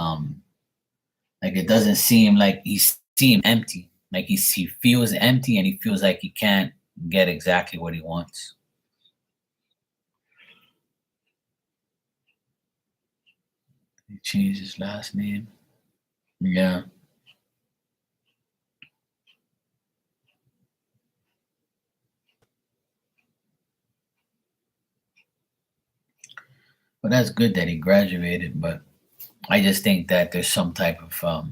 it doesn't seem like he seems empty. Like he feels empty and he feels like he can't get exactly what he wants. He changed his last name. Yeah. Well, that's good that he graduated, but I just think that there's some type of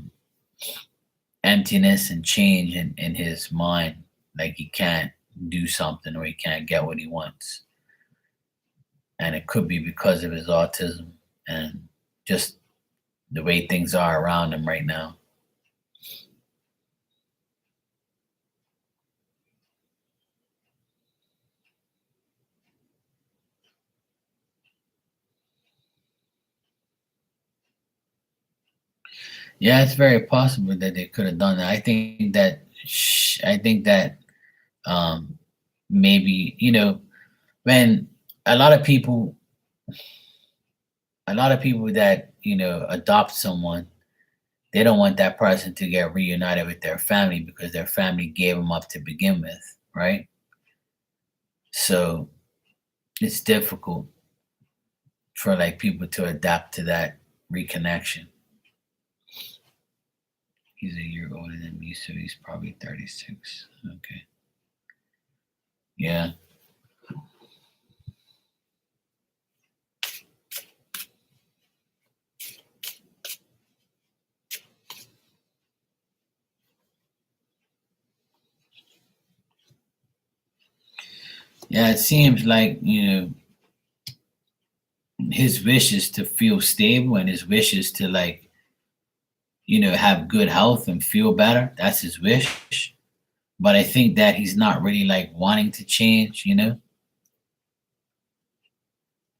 emptiness and change in his mind. Like he can't do something or he can't get what he wants. And it could be because of his autism and just the way things are around him right now. Yeah, it's very possible that they could have done that. I think that um, maybe when a lot of people, a lot of people that adopt someone, they don't want that person to get reunited with their family because their family gave them up to begin with, right? So it's difficult for like people to adapt to that reconnection. He's a year older than me, so he's probably 36. Okay. Yeah. Yeah, it seems like, his wish is to feel stable and his wish is to like, have good health and feel better. That's his wish. But I think that he's not really like wanting to change.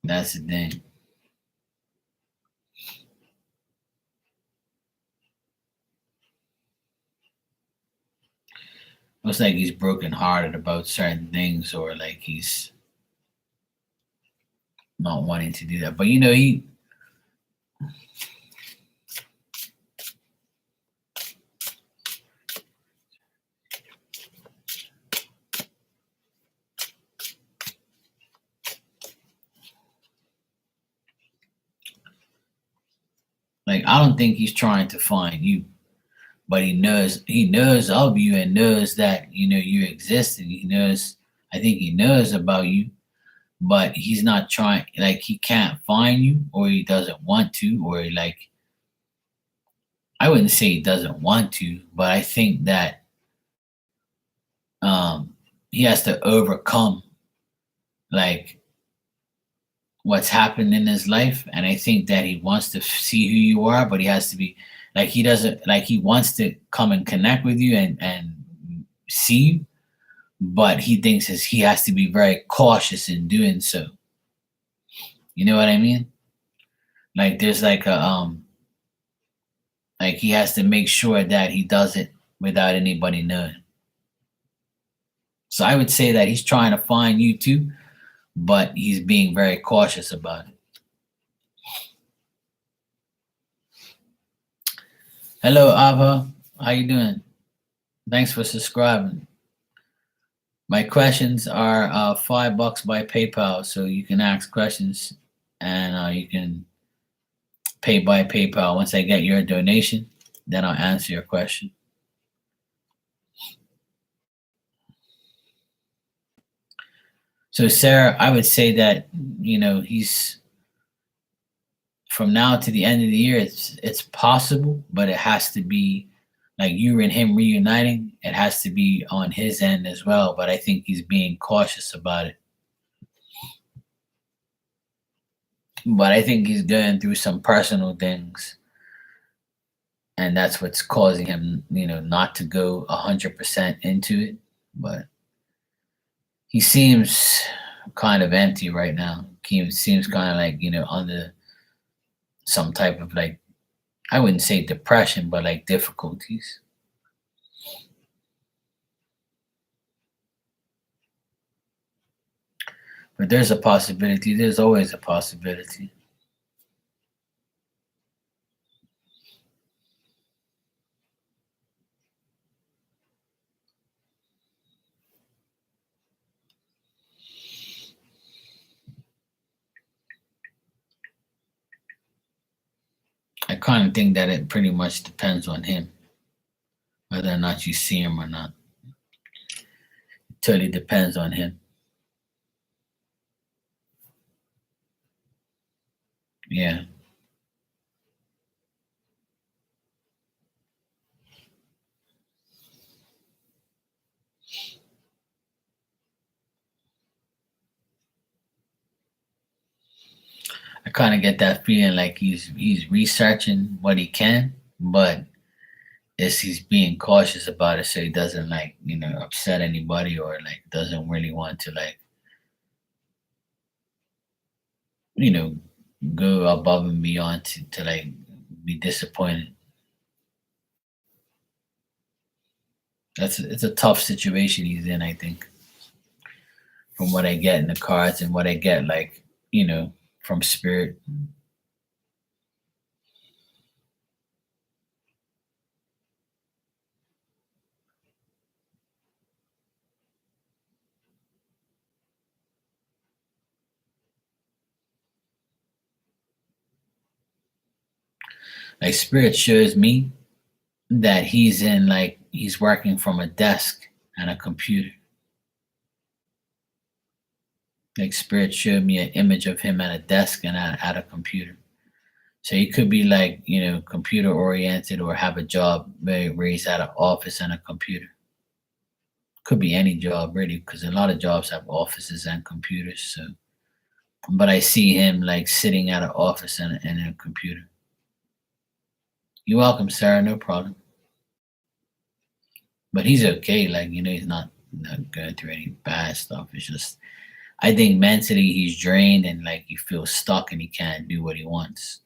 That's the thing. Looks like he's brokenhearted about certain things or like he's not wanting to do that. But he like I don't think he's trying to find you, but he knows of you and knows that you exist and he knows I think he knows about you, but he's not trying like he can't find you or he doesn't want to or like I wouldn't say he doesn't want to, but I think that he has to overcome like what's happened in his life, and I think that he wants to see who you are, but he has to be like he doesn't like he wants to come and connect with you and see you, but he thinks he has to be very cautious in doing so. You know what I mean? Like there's like he has to make sure that he does it without anybody knowing. So I would say that he's trying to find you too, but he's being very cautious about it. Hello, Ava. How you doing? Thanks for subscribing. My questions are $5 by PayPal, so you can ask questions and you can pay by PayPal. Once I get your donation, then I'll answer your question. So, Sarah, I would say that he's from now to the end of the year. It's possible, but it has to be like you and him reuniting. It has to be on his end as well. But I think he's being cautious about it. But I think he's going through some personal things, and that's what's causing him, not to go 100% into it. But he seems kind of empty right now. He seems kind of like under some type of like I wouldn't say depression, but like difficulties. But there's a possibility. There's always a possibility. I kind of think that it pretty much depends on him, whether or not you see him or not. It totally depends on him. Yeah. I kind of get that feeling like he's researching what he can, but is he's being cautious about it so he doesn't like upset anybody or like doesn't really want to like you know go above and beyond to like be disappointed. It's a tough situation he's in, I think, from what I get in the cards and what I get like from spirit. Like spirit shows me that he's working from a desk and a computer. Like spirit showed me an image of him at a desk and at a computer. So he could be like, computer oriented or have a job where he's at an office and a computer. Could be any job really, because a lot of jobs have offices and computers. So, but I see him like sitting at an office and a computer. You're welcome, Sarah. No problem. But he's okay. Like he's not going through any bad stuff. It's just I think mentally he's drained and like he feels stuck and he can't do what he wants.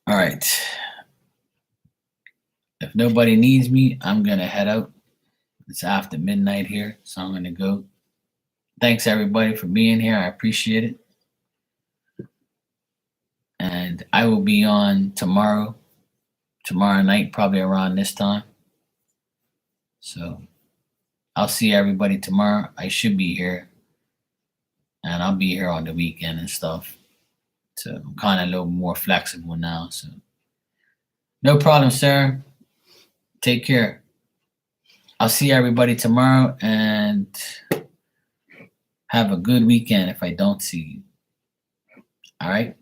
All right. If nobody needs me, I'm going to head out. It's after midnight here, so I'm going to go. Thanks, everybody, for being here. I appreciate it. And I will be on tomorrow night, probably around this time. So I'll see everybody tomorrow. I should be here. And I'll be here on the weekend and stuff. So I'm kind of a little more flexible now. So no problem, sir. Take care. I'll see everybody tomorrow and have a good weekend if I don't see you. All right?